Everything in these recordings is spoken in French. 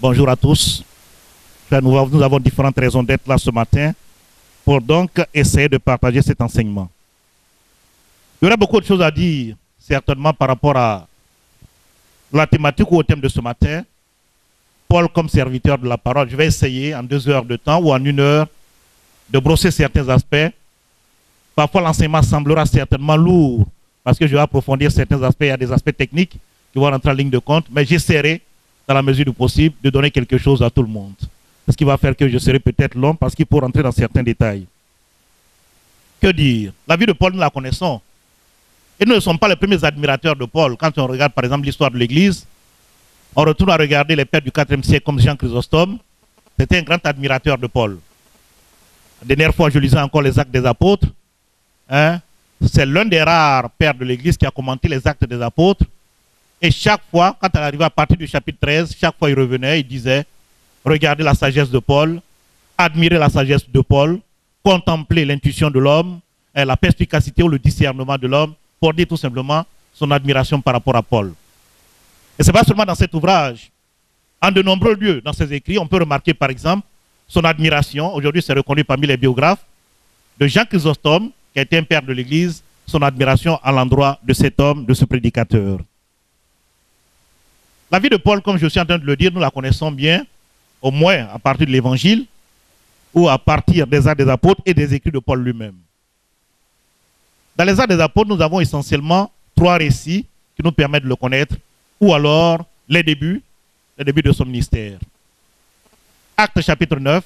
Bonjour à tous. Nous avons différentes raisons d'être là ce matin pour donc essayer de partager cet enseignement. Il y aurait beaucoup de choses à dire, certainement, par rapport à la thématique ou au thème de ce matin. Paul comme serviteur de la parole, je vais essayer en 2 heures de temps ou en 1 heure de brosser certains aspects. Parfois, l'enseignement semblera certainement lourd parce que je vais approfondir certains aspects. Il y a des aspects techniques qui vont rentrer en ligne de compte, mais j'essaierai, dans la mesure du possible, de donner quelque chose à tout le monde. Ce qui va faire que je serai peut-être long parce qu'il faut rentrer dans certains détails. Que dire? La vie de Paul, nous la connaissons. Et nous ne sommes pas les premiers admirateurs de Paul. Quand on regarde par exemple l'histoire de l'Église, on retourne à regarder les pères du IVe siècle comme Jean Chrysostome. C'était un grand admirateur de Paul. La dernière fois, je lisais encore les Actes des Apôtres. C'est l'un des rares pères de l'Église qui a commenté les Actes des Apôtres. Et chaque fois, quand elle arrivait à partir du chapitre 13, chaque fois il revenait, il disait: regardez la sagesse de Paul, admirez la sagesse de Paul, contemplez l'intuition de l'homme, la perspicacité ou le discernement de l'homme, pour dire tout simplement son admiration par rapport à Paul. Et ce n'est pas seulement dans cet ouvrage. En de nombreux lieux dans ses écrits, on peut remarquer par exemple son admiration, aujourd'hui c'est reconnu parmi les biographes, de Jean Chrysostome, qui a été un père de l'Église, son admiration à l'endroit de cet homme, de ce prédicateur. La vie de Paul, comme je suis en train de le dire, nous la connaissons bien, au moins à partir de l'Évangile, ou à partir des Actes des Apôtres et des écrits de Paul lui-même. Dans les Actes des Apôtres, nous avons essentiellement 3 récits qui nous permettent de le connaître, ou alors les débuts de son ministère. Actes chapitre 9,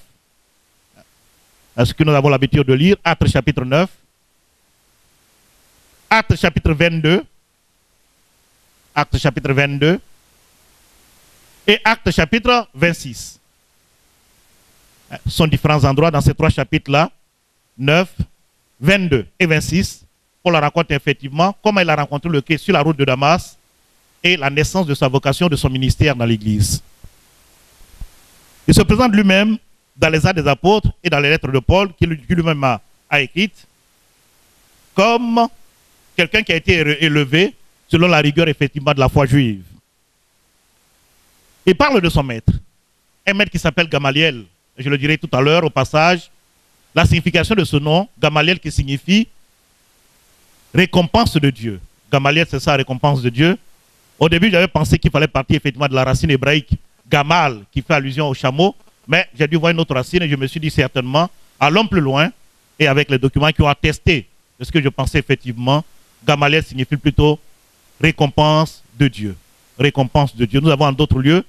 ce que nous avons l'habitude de lire, Actes chapitre 9, Actes chapitre 22, Actes chapitre 22, et Actes chapitre 26. Ce sont différents endroits dans ces 3 chapitres-là, 9, 22 et 26. Paul raconte effectivement comment il a rencontré le Christ sur la route de Damas et la naissance de sa vocation, de son ministère dans l'Église. Il se présente lui-même dans les Actes des Apôtres et dans les lettres de Paul, qui lui-même a écrites, comme quelqu'un qui a été élevé selon la rigueur effectivement de la foi juive. Il parle de son maître, un maître qui s'appelle Gamaliel. Je le dirai tout à l'heure au passage. La signification de ce nom, Gamaliel, qui signifie récompense de Dieu. Gamaliel, c'est ça, récompense de Dieu. Au début, j'avais pensé qu'il fallait partir effectivement de la racine hébraïque Gamal, qui fait allusion au chameau, mais j'ai dû voir une autre racine et je me suis dit certainement, allons plus loin, et avec les documents qui ont attesté de ce que je pensais effectivement, Gamaliel signifie plutôt récompense de Dieu. Récompense de Dieu. Nous avons en d'autres lieux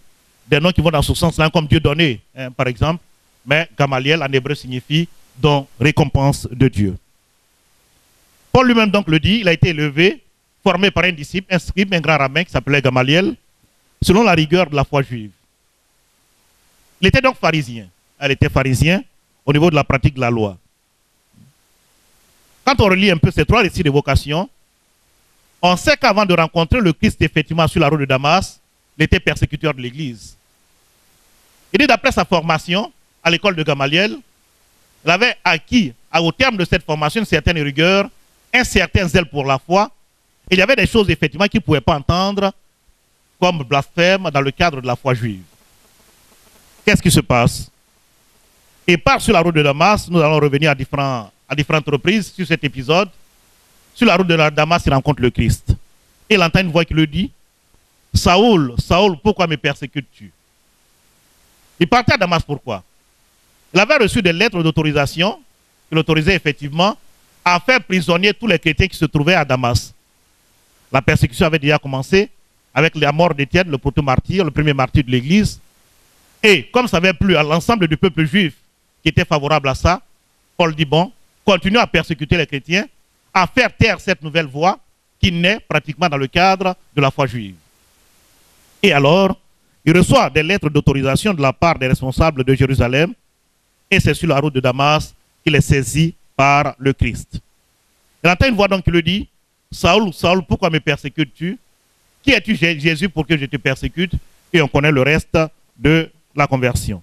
des noms qui vont dans ce sens-là, comme Dieu donné, par exemple, mais Gamaliel en hébreu signifie donc récompense de Dieu. Paul lui-même donc le dit, il a été élevé, formé par un disciple, un scribe, un grand rabbin qui s'appelait Gamaliel, selon la rigueur de la foi juive. Il était donc pharisien. Elle était pharisien au niveau de la pratique de la loi. Quand on relit un peu ces 3 récits de vocation, on sait qu'avant de rencontrer le Christ effectivement sur la route de Damas, il était persécuteur de l'Église. Il dit d'après sa formation à l'école de Gamaliel, il avait acquis au terme de cette formation une certaine rigueur, un certain zèle pour la foi. Et il y avait des choses effectivement qu'il ne pouvait pas entendre comme blasphème dans le cadre de la foi juive. Qu'est-ce qui se passe? Il part sur la route de Damas. Nous allons revenir à différentes reprises sur cet épisode. Sur la route de Damas, il rencontre le Christ. Et il entend une voix qui lui dit: Saoul, Saoul, pourquoi me persécutes-tu? Il partait à Damas, pourquoi? Il avait reçu des lettres d'autorisation qui l'autorisaient effectivement à faire prisonnier tous les chrétiens qui se trouvaient à Damas. La persécution avait déjà commencé avec la mort d'Étienne, le proto-martyr, le premier martyr de l'Église. Et comme ça n'avait plu à l'ensemble du peuple juif qui était favorable à ça, Paul dit: bon, continuons à persécuter les chrétiens, à faire taire cette nouvelle voie qui naît pratiquement dans le cadre de la foi juive. Et alors, il reçoit des lettres d'autorisation de la part des responsables de Jérusalem, et c'est sur la route de Damas qu'il est saisi par le Christ. Il entend une voix donc qui lui dit: Saoul, Saoul, pourquoi me persécutes-tu? Qui es-tu, Jésus, pour que je te persécute? Et on connaît le reste de la conversion,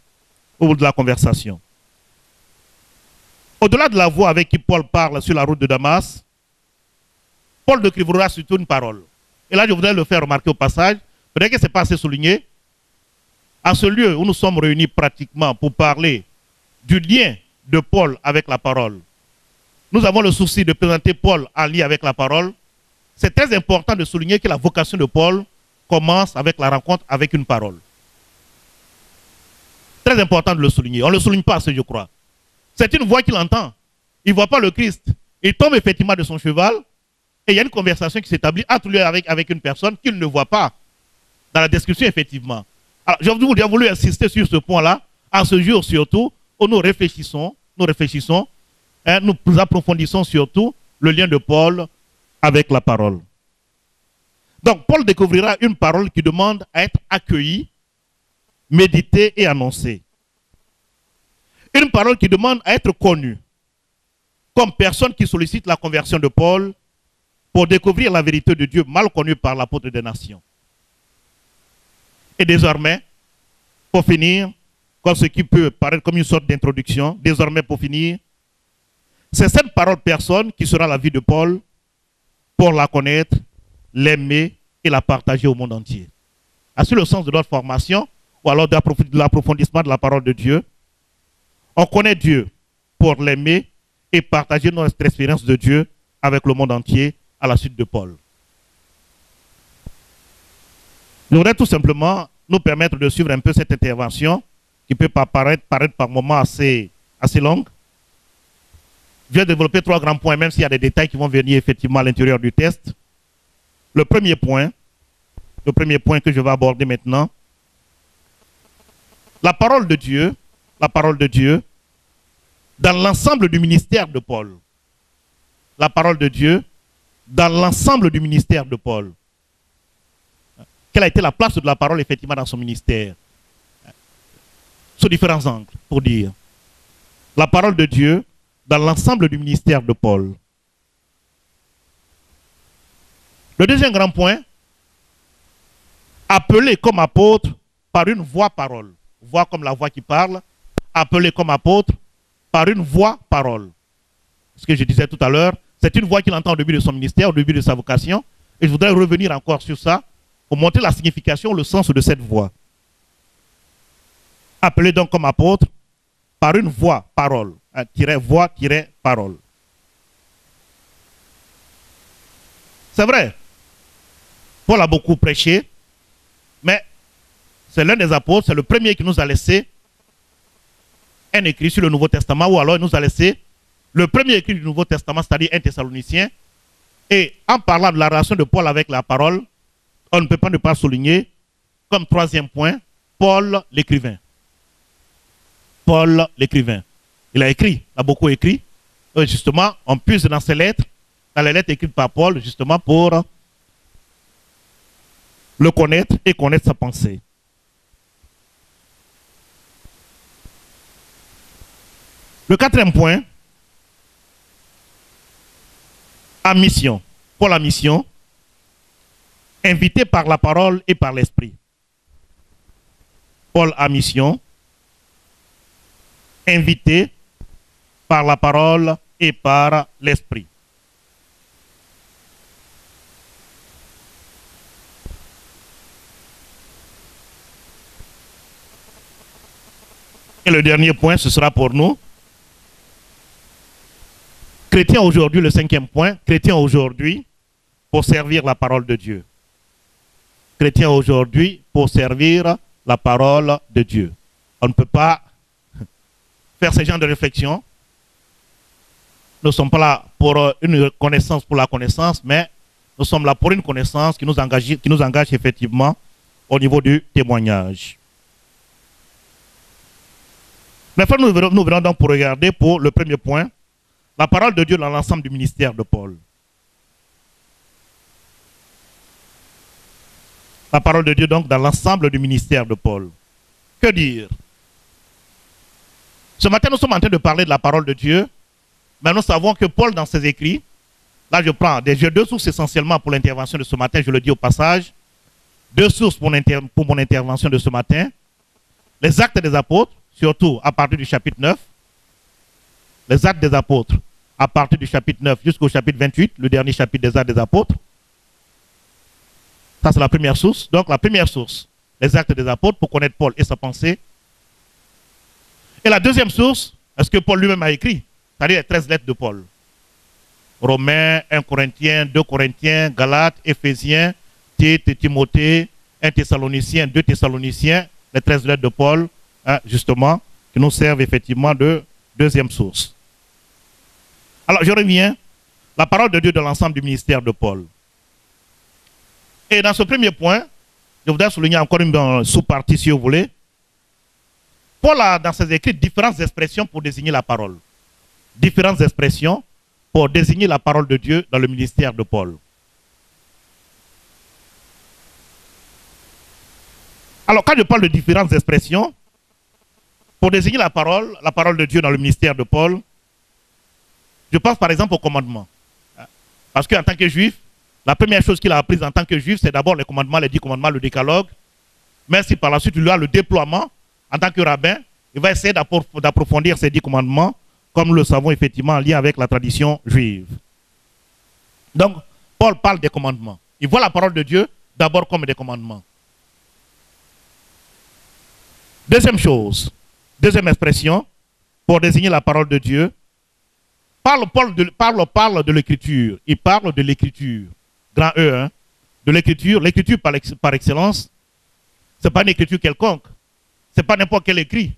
ou de la conversation. Au-delà de la voix avec qui Paul parle sur la route de Damas, Paul décrivera surtout une parole. Et là, je voudrais le faire remarquer au passage, peut-être que ce n'est pas assez souligné. à ce lieu où nous sommes réunis pratiquement pour parler du lien de Paul avec la parole, nous avons le souci de présenter Paul en lien avec la parole. C'est très important de souligner que la vocation de Paul commence avec la rencontre avec une parole. Très important de le souligner. On ne le souligne pas assez, je crois. C'est une voix qu'il entend. Il ne voit pas le Christ. Il tombe effectivement de son cheval et il y a une conversation qui s'établit entre lui avec une personne qu'il ne voit pas dans la description, effectivement. Alors, j'ai voulu insister sur ce point-là, en ce jour surtout, où nous réfléchissons, hein, nous approfondissons surtout le lien de Paul avec la parole. Donc, Paul découvrira une parole qui demande à être accueillie, méditée et annoncée. Une parole qui demande à être connue, comme personne qui sollicite la conversion de Paul pour découvrir la vérité de Dieu mal connue par l'apôtre des nations. Et désormais, pour finir, comme ce qui peut paraître comme une sorte d'introduction, désormais pour finir, c'est cette parole personne qui sera la vie de Paul pour la connaître, l'aimer et la partager au monde entier. Ainsi le sens de notre formation ou alors de l'approfondissement de la parole de Dieu. On connaît Dieu pour l'aimer et partager notre expérience de Dieu avec le monde entier à la suite de Paul. Je voudrais tout simplement nous permettre de suivre un peu cette intervention qui peut paraître par moments assez longue. Je vais développer 3 grands points, même s'il y a des détails qui vont venir effectivement à l'intérieur du test. Le premier point que je vais aborder maintenant, la parole de Dieu, dans l'ensemble du ministère de Paul. La parole de Dieu dans l'ensemble du ministère de Paul. Quelle a été la place de la parole effectivement dans son ministère? Sous différents angles, pour dire. La parole de Dieu dans l'ensemble du ministère de Paul. Le deuxième grand point, appelé comme apôtre par une voix-parole. Voix comme la voix qui parle, appelé comme apôtre par une voix-parole. Ce que je disais tout à l'heure, c'est une voix qu'il entend au début de son ministère, au début de sa vocation. Et je voudrais revenir encore sur ça pour montrer la signification, le sens de cette voix. Appelé donc comme apôtre par une voix-parole. Voix-parole. C'est vrai, Paul a beaucoup prêché, mais c'est l'un des apôtres, c'est le premier qui nous a laissé un écrit sur le Nouveau Testament, ou alors il nous a laissé le premier écrit du Nouveau Testament, c'est-à-dire 1 Thessalonicien. Et en parlant de la relation de Paul avec la parole, on ne peut pas ne pas souligner, comme troisième point, Paul l'écrivain. Paul l'écrivain. Il a écrit, il a beaucoup écrit. Et justement, on puise dans ses lettres, dans les lettres écrites par Paul, justement pour le connaître et connaître sa pensée. Le quatrième point, à mission. Paul a mission, invité par la parole et par l'esprit. Paul a mission, invité par la parole et par l'esprit. Et le dernier point, ce sera pour nous. Chrétien aujourd'hui, le cinquième point, chrétien aujourd'hui pour servir la parole de Dieu. Chrétien aujourd'hui pour servir la parole de Dieu. On ne peut pas faire ce genre de réflexion. Nous ne sommes pas là pour une connaissance pour la connaissance, mais nous sommes là pour une connaissance qui nous engage effectivement au niveau du témoignage. Maintenant, nous verrons donc pour regarder pour le premier point, la parole de Dieu dans l'ensemble du ministère de Paul. La parole de Dieu donc dans l'ensemble du ministère de Paul. Que dire? Ce matin, nous sommes en train de parler de la parole de Dieu, mais nous savons que Paul, dans ses écrits, là je prends deux sources essentiellement pour l'intervention de ce matin, je le dis au passage, 2 sources pour mon intervention de ce matin, les Actes des Apôtres, surtout à partir du chapitre 9, les Actes des Apôtres, à partir du chapitre 9 jusqu'au chapitre 28, le dernier chapitre des Actes des Apôtres. Ça, c'est la première source. Donc, la première source les Actes des Apôtres pour connaître Paul et sa pensée. Et la deuxième source, est ce que Paul lui-même a écrit, c'est-à-dire les 13 lettres de Paul. Romains, 1 Corinthiens, 2 Corinthiens, Galates, Éphésiens, Tite, Timothée, 1 Thessaloniciens, 2 Thessaloniciens, les 13 lettres de Paul, hein, justement, qui nous servent effectivement de deuxième source. Alors, je reviens, la parole de Dieu dans l'ensemble du ministère de Paul. Et dans ce premier point, je voudrais souligner encore une sous-partie, si vous voulez. Paul a dans ses écrits différentes expressions pour désigner la parole. Différentes expressions pour désigner la parole de Dieu dans le ministère de Paul. Alors, quand je parle de différentes expressions, pour désigner la parole de Dieu dans le ministère de Paul, je pense par exemple au commandement. Parce qu'en tant que juif, la première chose qu'il a apprise en tant que juif, c'est d'abord les commandements, les 10 commandements, le décalogue. Mais si par la suite, il a le déploiement, en tant que rabbin, il va essayer d'approfondir ces 10 commandements, comme nous le savons effectivement en lien avec la tradition juive. Donc, Paul parle des commandements. Il voit la parole de Dieu d'abord comme des commandements. Deuxième chose, deuxième expression, pour désigner la parole de Dieu, Paul parle de l'écriture. Il parle de l'écriture. Grand E, hein, de l'écriture. L'écriture par excellence, ce n'est pas une écriture quelconque. Ce n'est pas n'importe quel écrit.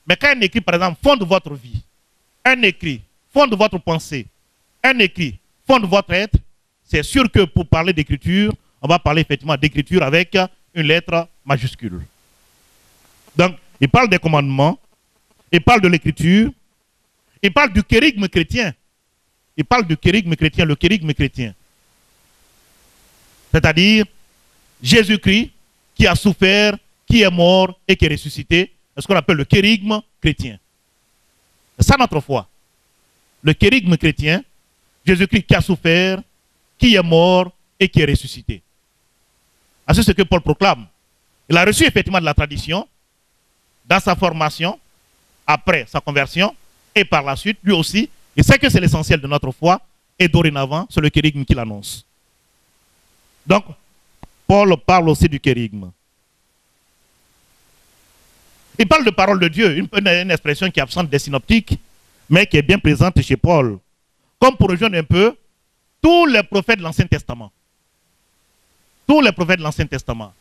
Mais quand un écrit, par exemple, fonde votre vie, un écrit fonde votre pensée, un écrit fonde votre être, c'est sûr que pour parler d'écriture, on va parler effectivement d'écriture avec une lettre majuscule. Donc, il parle des commandements, il parle de l'écriture, il parle du kérigme chrétien. Il parle du kérigme chrétien, le kérigme chrétien. C'est-à-dire Jésus-Christ qui a souffert, qui est mort et qui est ressuscité. C'est ce qu'on appelle le kérigme chrétien. C'est ça notre foi. Le kérigme chrétien, Jésus-Christ qui a souffert, qui est mort et qui est ressuscité. C'est ce que Paul proclame. Il a reçu effectivement de la tradition, dans sa formation, après sa conversion, et par la suite, lui aussi, il sait que c'est l'essentiel de notre foi, et dorénavant, c'est le kérigme qu'il annonce. Donc, Paul parle aussi du kérigme. Il parle de parole de Dieu, une expression qui est absente des synoptiques, mais qui est bien présente chez Paul. Comme pour rejoindre un peu tous les prophètes de l'Ancien Testament. Tous les prophètes de l'Ancien Testament.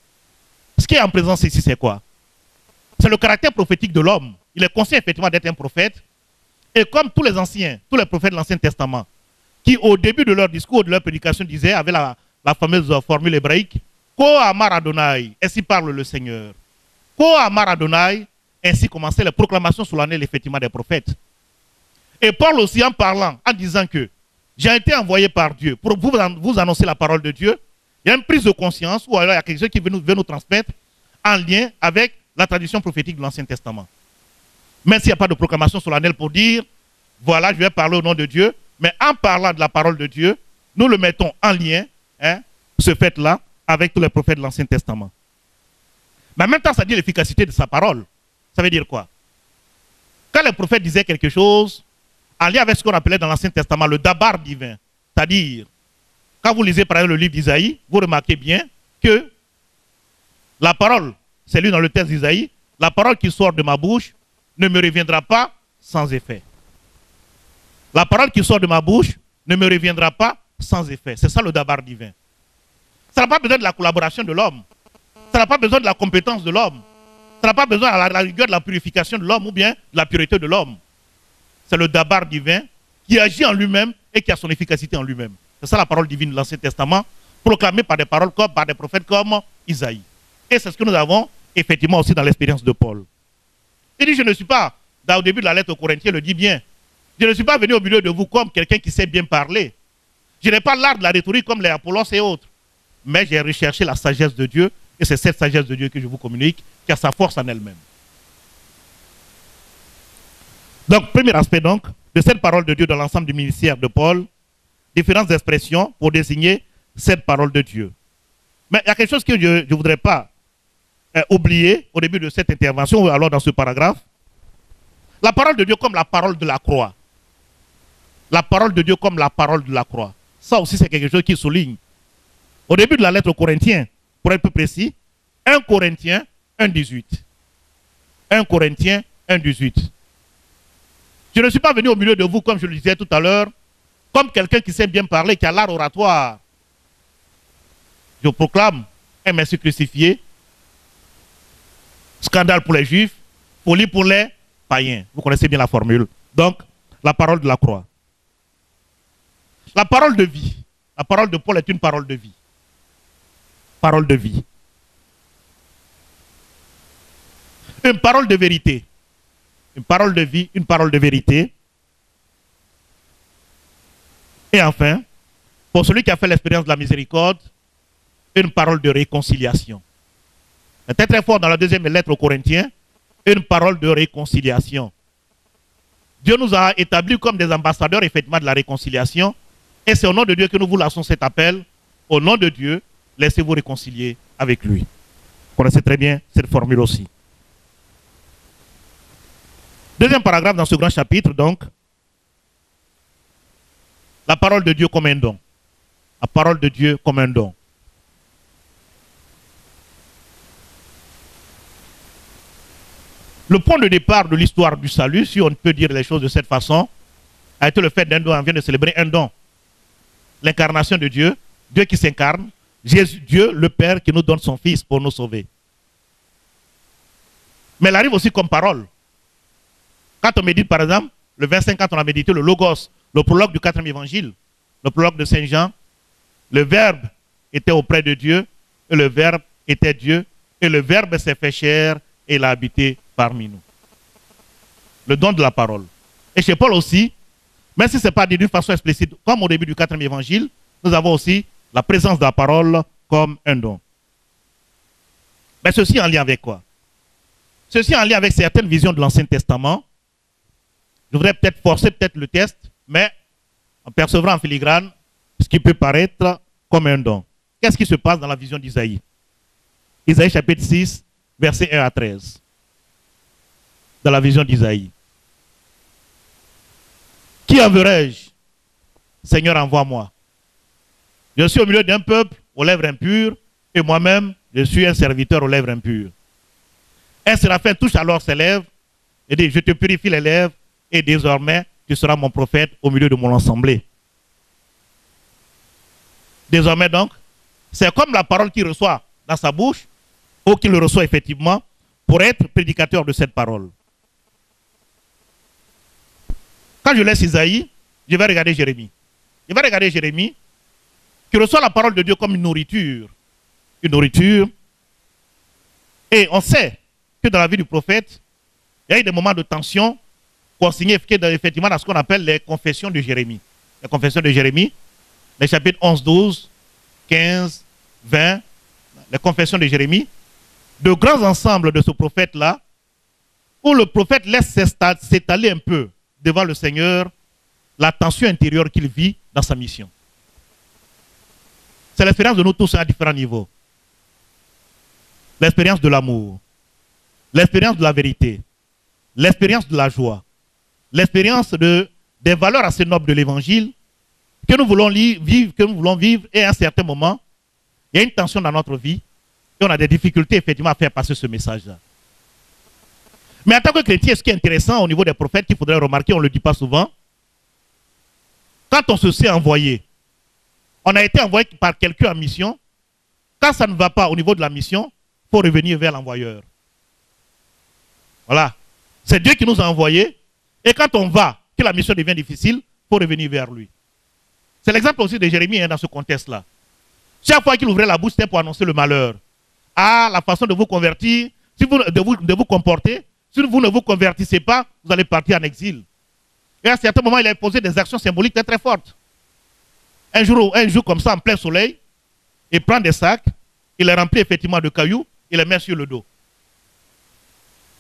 Ce qui est en présence ici, c'est quoi? C'est le caractère prophétique de l'homme. Il est conscient effectivement d'être un prophète. Et comme tous les anciens, tous les prophètes de l'Ancien Testament, qui au début de leur discours, de leur prédication, disaient, avec la fameuse formule hébraïque, Ko Amar Adonai, ainsi parle le Seigneur. Ko Amar Adonai, ainsi commençaient les proclamations solennelles effectivement des prophètes. Et Paul aussi en parlant, en disant que j'ai été envoyé par Dieu pour vous annoncer la parole de Dieu, il y a une prise de conscience ou alors il y a quelque chose qui veut nous transmettre en lien avec la tradition prophétique de l'Ancien Testament. Même s'il n'y a pas de proclamation solennelle pour dire, voilà, je vais parler au nom de Dieu, mais en parlant de la parole de Dieu, nous le mettons en lien, hein, ce fait-là, avec tous les prophètes de l'Ancien Testament. Mais en même temps, ça dit l'efficacité de sa parole. Ça veut dire quoi? Quand les prophètes disaient quelque chose, en lien avec ce qu'on appelait dans l'Ancien Testament le dabar divin, c'est-à-dire, quand vous lisez par exemple le livre d'Isaïe, vous remarquez bien que la parole, c'est lu dans le texte d'Isaïe, la parole qui sort de ma bouche ne me reviendra pas sans effet. La parole qui sort de ma bouche ne me reviendra pas sans effet. C'est ça le dabar divin. Ça n'a pas besoin de la collaboration de l'homme. Ça n'a pas besoin de la compétence de l'homme. Ça n'a pas besoin à la rigueur de la purification de l'homme ou bien de la pureté de l'homme. C'est le dabar divin qui agit en lui-même et qui a son efficacité en lui-même. C'est ça la parole divine de l'Ancien Testament, proclamée par des paroles comme par des prophètes comme Isaïe. Et c'est ce que nous avons effectivement aussi dans l'expérience de Paul. Il dit, je ne suis pas, au début de la lettre aux Corinthiens, il le dit bien, je ne suis pas venu au milieu de vous comme quelqu'un qui sait bien parler. Je n'ai pas l'art de la rhétorique comme les Apollos et autres. Mais j'ai recherché la sagesse de Dieu, et c'est cette sagesse de Dieu que je vous communique, qui a sa force en elle-même. Donc, premier aspect donc, de cette parole de Dieu dans l'ensemble du ministère de Paul, différentes expressions pour désigner cette parole de Dieu. Mais il y a quelque chose que je ne voudrais pas oublier au début de cette intervention, ou alors dans ce paragraphe. La parole de Dieu comme la parole de la croix. La parole de Dieu comme la parole de la croix. Ça aussi, c'est quelque chose qui souligne. Au début de la lettre aux Corinthiens, pour être plus précis, 1 Corinthiens 1,18. 1 Corinthiens 1,18. Je ne suis pas venu au milieu de vous, comme je le disais tout à l'heure, comme quelqu'un qui sait bien parler, qui a l'art oratoire. Je proclame un Messie crucifié, scandale pour les Juifs, folie pour les païens. Vous connaissez bien la formule. Donc, la parole de la croix. La parole de vie. La parole de Paul est une parole de vie. Parole de vie. Une parole de vérité. Une parole de vie, une parole de vérité. Et enfin, pour celui qui a fait l'expérience de la miséricorde, une parole de réconciliation. C'est très fort dans la deuxième lettre aux Corinthiens, une parole de réconciliation. Dieu nous a établis comme des ambassadeurs effectivement de la réconciliation. Et c'est au nom de Dieu que nous vous lançons cet appel. Au nom de Dieu, laissez-vous réconcilier avec lui. Vous connaissez très bien cette formule aussi. Deuxième paragraphe dans ce grand chapitre, donc. La parole de Dieu comme un don. La parole de Dieu comme un don. Le point de départ de l'histoire du salut, si on peut dire les choses de cette façon, a été le fait d'un don. On vient de célébrer un don. L'incarnation de Dieu, Dieu qui s'incarne, Jésus, Dieu le Père qui nous donne son Fils pour nous sauver. Mais elle arrive aussi comme parole. Quand on médite par exemple, le 25, quand on a médité le Logos, le prologue du 4e évangile, le prologue de Saint Jean, le Verbe était auprès de Dieu, et le Verbe était Dieu, et le Verbe s'est fait chair, et il a habité parmi nous. Le don de la parole. Et chez Paul aussi, même si ce n'est pas dit d'une façon explicite, comme au début du 4e évangile, nous avons aussi la présence de la parole comme un don. Mais ceci en lien avec quoi? Ceci en lien avec certaines visions de l'Ancien Testament. Je voudrais peut-être forcer peut-être le test, mais en percevant en filigrane ce qui peut paraître comme un don. Qu'est-ce qui se passe dans la vision d'Isaïe? Isaïe chapitre 6, versets 1 à 13. Dans la vision d'Isaïe. Qui enverrai-je? Seigneur, envoie-moi. Je suis au milieu d'un peuple aux lèvres impures, et moi-même, je suis un serviteur aux lèvres impures. Un séraphin touche alors ses lèvres et dit, je te purifie les lèvres, et désormais, tu seras mon prophète au milieu de mon assemblée. Désormais donc, c'est comme la parole qu'il reçoit dans sa bouche, ou qu'il le reçoit effectivement, pour être prédicateur de cette parole. Quand je laisse Isaïe, je vais regarder Jérémie. Je vais regarder Jérémie, qui reçoit la parole de Dieu comme une nourriture. Une nourriture. Et on sait que dans la vie du prophète, il y a eu des moments de tension consignés effectivement dans ce qu'on appelle les confessions de Jérémie. Les confessions de Jérémie, les chapitres 11, 12, 15, 20, les confessions de Jérémie, de grands ensembles de ce prophète-là, où le prophète laisse s'étaler un peu devant le Seigneur la tension intérieure qu'il vit dans sa mission. C'est l'expérience de nous tous à différents niveaux. L'expérience de l'amour, l'expérience de la vérité, l'expérience de la joie, l'expérience des valeurs assez nobles de l'évangile que nous voulons vivre, et à un certain moment, il y a une tension dans notre vie et on a des difficultés effectivement à faire passer ce message-là. Mais en tant que chrétien, ce qui est intéressant au niveau des prophètes qu'il faudrait remarquer, on ne le dit pas souvent, quand on se sait envoyé, on a été envoyé par quelqu'un en mission, quand ça ne va pas au niveau de la mission, il faut revenir vers l'envoyeur. Voilà. C'est Dieu qui nous a envoyés, et quand on va, que la mission devient difficile, il faut revenir vers lui. C'est l'exemple aussi de Jérémie dans ce contexte-là. Chaque fois qu'il ouvrait la bouche, c'était pour annoncer le malheur. Ah, la façon de vous convertir, de vous comporter, si vous ne vous convertissez pas, vous allez partir en exil. Et à certains moments, il a posé des actions symboliques très très fortes. Un jour comme ça, en plein soleil, il prend des sacs, il les remplit effectivement de cailloux, il les met sur le dos.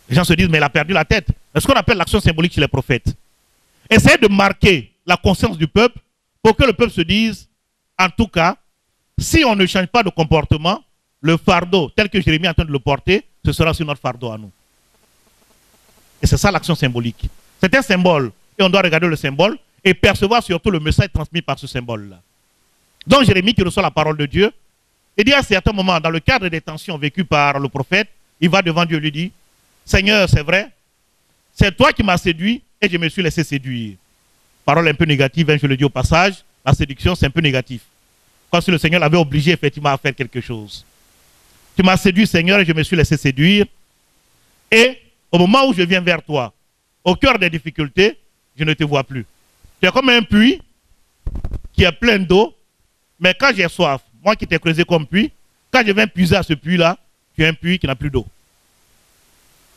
Les gens se disent, mais il a perdu la tête. C'est ce qu'on appelle l'action symbolique chez les prophètes. Essayez de marquer la conscience du peuple pour que le peuple se dise, en tout cas, si on ne change pas de comportement, le fardeau tel que Jérémie est en train de le porter, ce sera sur notre fardeau à nous. Et c'est ça l'action symbolique. C'est un symbole. Et on doit regarder le symbole et percevoir surtout le message transmis par ce symbole-là. Donc Jérémie qui reçoit la parole de Dieu, Il dit à un certain moment, dans le cadre des tensions vécues par le prophète, il va devant Dieu et lui dit, Seigneur, c'est vrai, c'est toi qui m'as séduit et je me suis laissé séduire. Parole un peu négative, hein, je le dis au passage, la séduction c'est un peu négatif. Comme si le Seigneur l'avait obligé effectivement à faire quelque chose. Tu m'as séduit, Seigneur, et je me suis laissé séduire. Et au moment où je viens vers toi, au cœur des difficultés, je ne te vois plus. Tu es comme un puits qui est plein d'eau, mais quand j'ai soif, moi qui t'ai creusé comme puits, quand je viens puiser à ce puits-là, tu es un puits qui n'a plus d'eau.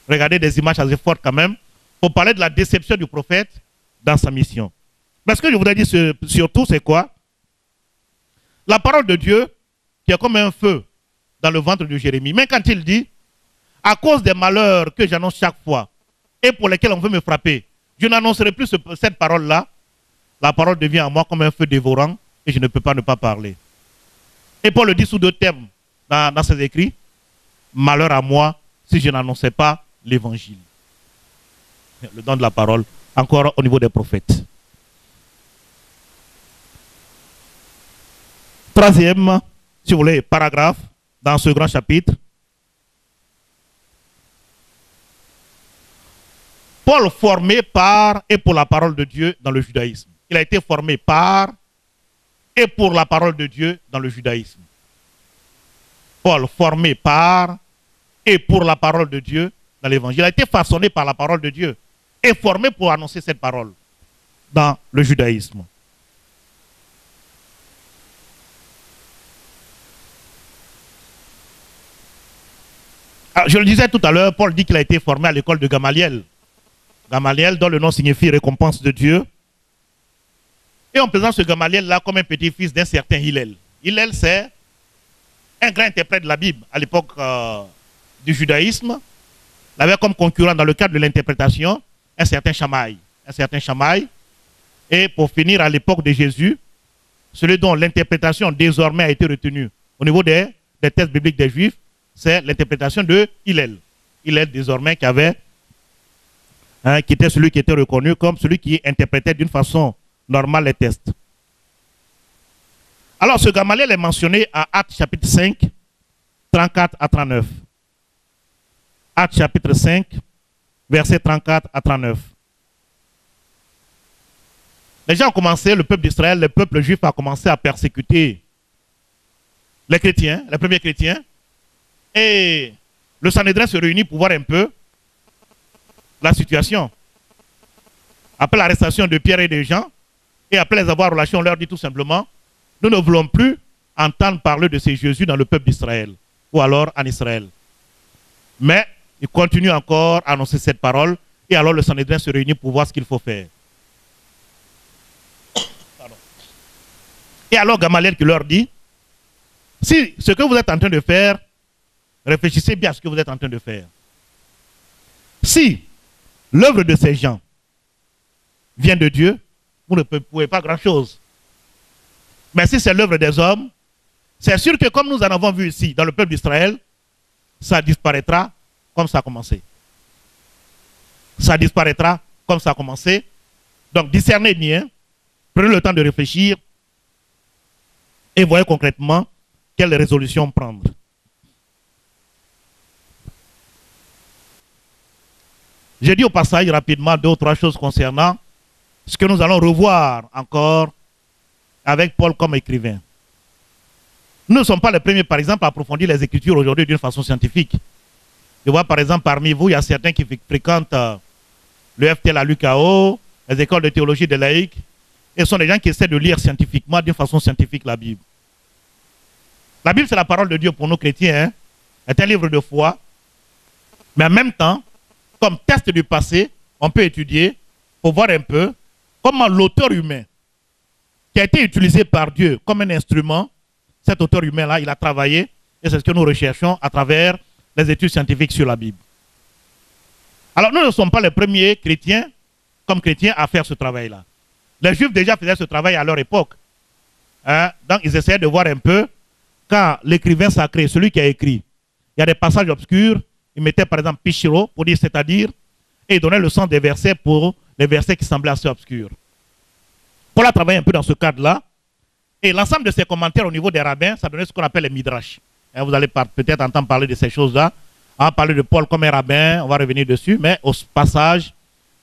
Regardez des images assez fortes quand même, pour parler de la déception du prophète dans sa mission. Mais ce que je voudrais dire surtout, c'est quoi? La parole de Dieu, qui est comme un feu dans le ventre de Jérémie. Mais quand il dit, à cause des malheurs que j'annonce chaque fois, et pour lesquels on veut me frapper, je n'annoncerai plus cette parole-là, la parole devient à moi comme un feu dévorant, et je ne peux pas ne pas parler. Et Paul le dit sous deux termes dans ses écrits, malheur à moi si je n'annonçais pas l'évangile. Le don de la parole, encore au niveau des prophètes. Troisième, si vous voulez, paragraphe dans ce grand chapitre. Paul formé par et pour la parole de Dieu dans le judaïsme. Il a été formé par et pour la parole de Dieu dans le judaïsme. Paul formé par et pour la parole de Dieu dans l'évangile. Il a été façonné par la parole de Dieu et formé pour annoncer cette parole dans le judaïsme. Alors, je le disais tout à l'heure, Paul dit qu'il a été formé à l'école de Gamaliel. Gamaliel, dont le nom signifie récompense de Dieu. Et on présente ce Gamaliel-là comme un petit-fils d'un certain Hillel. Hillel, c'est un grand interprète de la Bible à l'époque du judaïsme. Il avait comme concurrent dans le cadre de l'interprétation un certain Shammai. Et pour finir, à l'époque de Jésus, celui dont l'interprétation désormais a été retenue au niveau des textes bibliques des Juifs, c'est l'interprétation de Hillel. Hillel, désormais, qui était celui qui était reconnu comme celui qui interprétait d'une façon normale les textes. Alors, ce Gamaliel est mentionné à Actes chapitre 5, 34 à 39. Actes chapitre 5, versets 34 à 39. Les gens ont commencé, le peuple d'Israël, le peuple juif a commencé à persécuter les chrétiens, les premiers chrétiens. Et le Sanhédrin se réunit pour voir un peu la situation. Après l'arrestation de Pierre et de Jean, et après les avoir relâchés, on leur dit tout simplement, nous ne voulons plus entendre parler de ces Jésus dans le peuple d'Israël, ou alors en Israël. Mais ils continuent encore à annoncer cette parole, et alors le Sanhédrin se réunit pour voir ce qu'il faut faire. Pardon. Et alors Gamaliel qui leur dit, si ce que vous êtes en train de faire, réfléchissez bien à ce que vous êtes en train de faire. Si l'œuvre de ces gens vient de Dieu, vous ne pouvez pas grand-chose. Mais si c'est l'œuvre des hommes, c'est sûr que comme nous en avons vu ici, dans le peuple d'Israël, ça disparaîtra comme ça a commencé. Ça disparaîtra comme ça a commencé. Donc discernez bien, prenez le temps de réfléchir et voyez concrètement quelle résolution prendre. J'ai dit au passage rapidement deux ou trois choses concernant ce que nous allons revoir encore avec Paul comme écrivain. Nous ne sommes pas les premiers, par exemple, à approfondir les Écritures aujourd'hui d'une façon scientifique. Je vois, par exemple, parmi vous, il y a certains qui fréquentent le FTL à l'UKO, les écoles de théologie des laïcs, et ce sont des gens qui essaient de lire scientifiquement, d'une façon scientifique, la Bible. La Bible, c'est la parole de Dieu pour nous chrétiens, hein. C'est un livre de foi, mais en même temps, comme test du passé, on peut étudier pour voir un peu comment l'auteur humain, qui a été utilisé par Dieu comme un instrument, cet auteur humain-là, il a travaillé, et c'est ce que nous recherchons à travers les études scientifiques sur la Bible. Alors, nous ne sommes pas les premiers chrétiens, comme chrétiens, à faire ce travail-là. Les Juifs déjà faisaient ce travail à leur époque. Hein? Donc, ils essayaient de voir un peu, quand l'écrivain sacré, celui qui a écrit, il y a des passages obscurs, il mettait par exemple Pichiro, pour dire c'est-à-dire, et il donnait le sens des versets pour les versets qui semblaient assez obscurs. Paul a travaillé un peu dans ce cadre-là, Et l'ensemble de ces commentaires au niveau des rabbins, ça donnait ce qu'on appelle les midrash. Vous allez peut-être entendre parler de ces choses-là. On va parler de Paul comme un rabbin, on va revenir dessus, mais au passage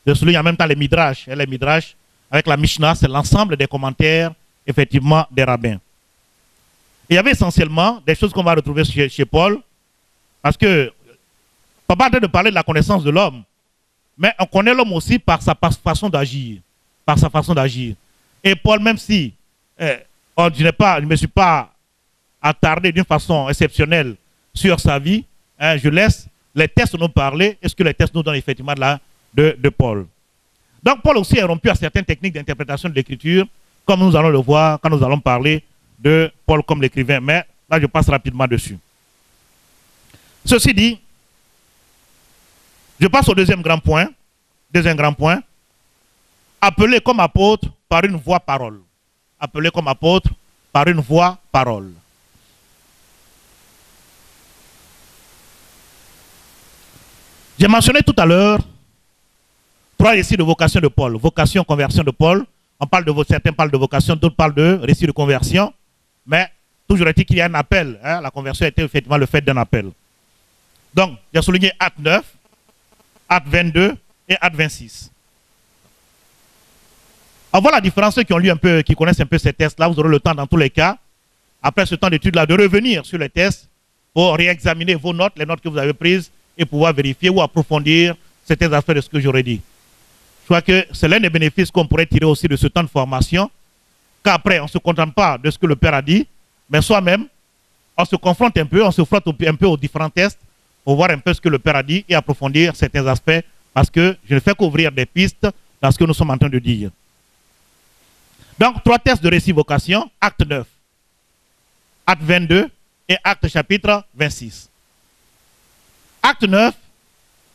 de celui, il y a en même temps les midrash. Et les midrash, avec la Mishnah, c'est l'ensemble des commentaires, effectivement, des rabbins. Il y avait essentiellement des choses qu'on va retrouver chez Paul, parce que, on va pas de parler de la connaissance de l'homme, mais on connaît l'homme aussi par sa façon d'agir. Par sa façon d'agir. Et Paul, même si je ne me suis pas attardé d'une façon exceptionnelle sur sa vie, je laisse les textes nous parler et ce que les textes nous donnent effectivement de Paul. Donc Paul aussi est rompu à certaines techniques d'interprétation de l'écriture, comme nous allons le voir quand nous allons parler de Paul comme l'écrivain. Mais là, je passe rapidement dessus. Ceci dit, je passe au deuxième grand point. Deuxième grand point. Appelé comme apôtre par une voix parole. Appelé comme apôtre par une voix parole. J'ai mentionné tout à l'heure 3 récits de vocation de Paul. Vocation, conversion de Paul. Certains parlent de vocation, d'autres parlent de récit de conversion. Mais toujours est-il qu'il y a un appel. La conversion était effectivement le fait d'un appel. Donc, j'ai souligné Acte 9, Acte 22 et Acte 26. On voit la différence, ceux qui ont lu un peu, qui connaissent un peu ces tests-là, vous aurez le temps dans tous les cas, après ce temps d'étude-là, de revenir sur les tests pour réexaminer vos notes, les notes que vous avez prises, et pouvoir vérifier ou approfondir certains aspects de ce que j'aurais dit. Je crois que c'est l'un des bénéfices qu'on pourrait tirer aussi de ce temps de formation, qu'après, on ne se contente pas de ce que le Père a dit, mais soi-même, on se confronte un peu, on se frotte un peu aux différents tests pour voir un peu ce que le Père a dit et approfondir certains aspects, parce que je ne fais qu'ouvrir des pistes dans ce que nous sommes en train de dire. Donc, 3 tests de récit vocation, acte 9, acte 22 et acte chapitre 26. Acte 9,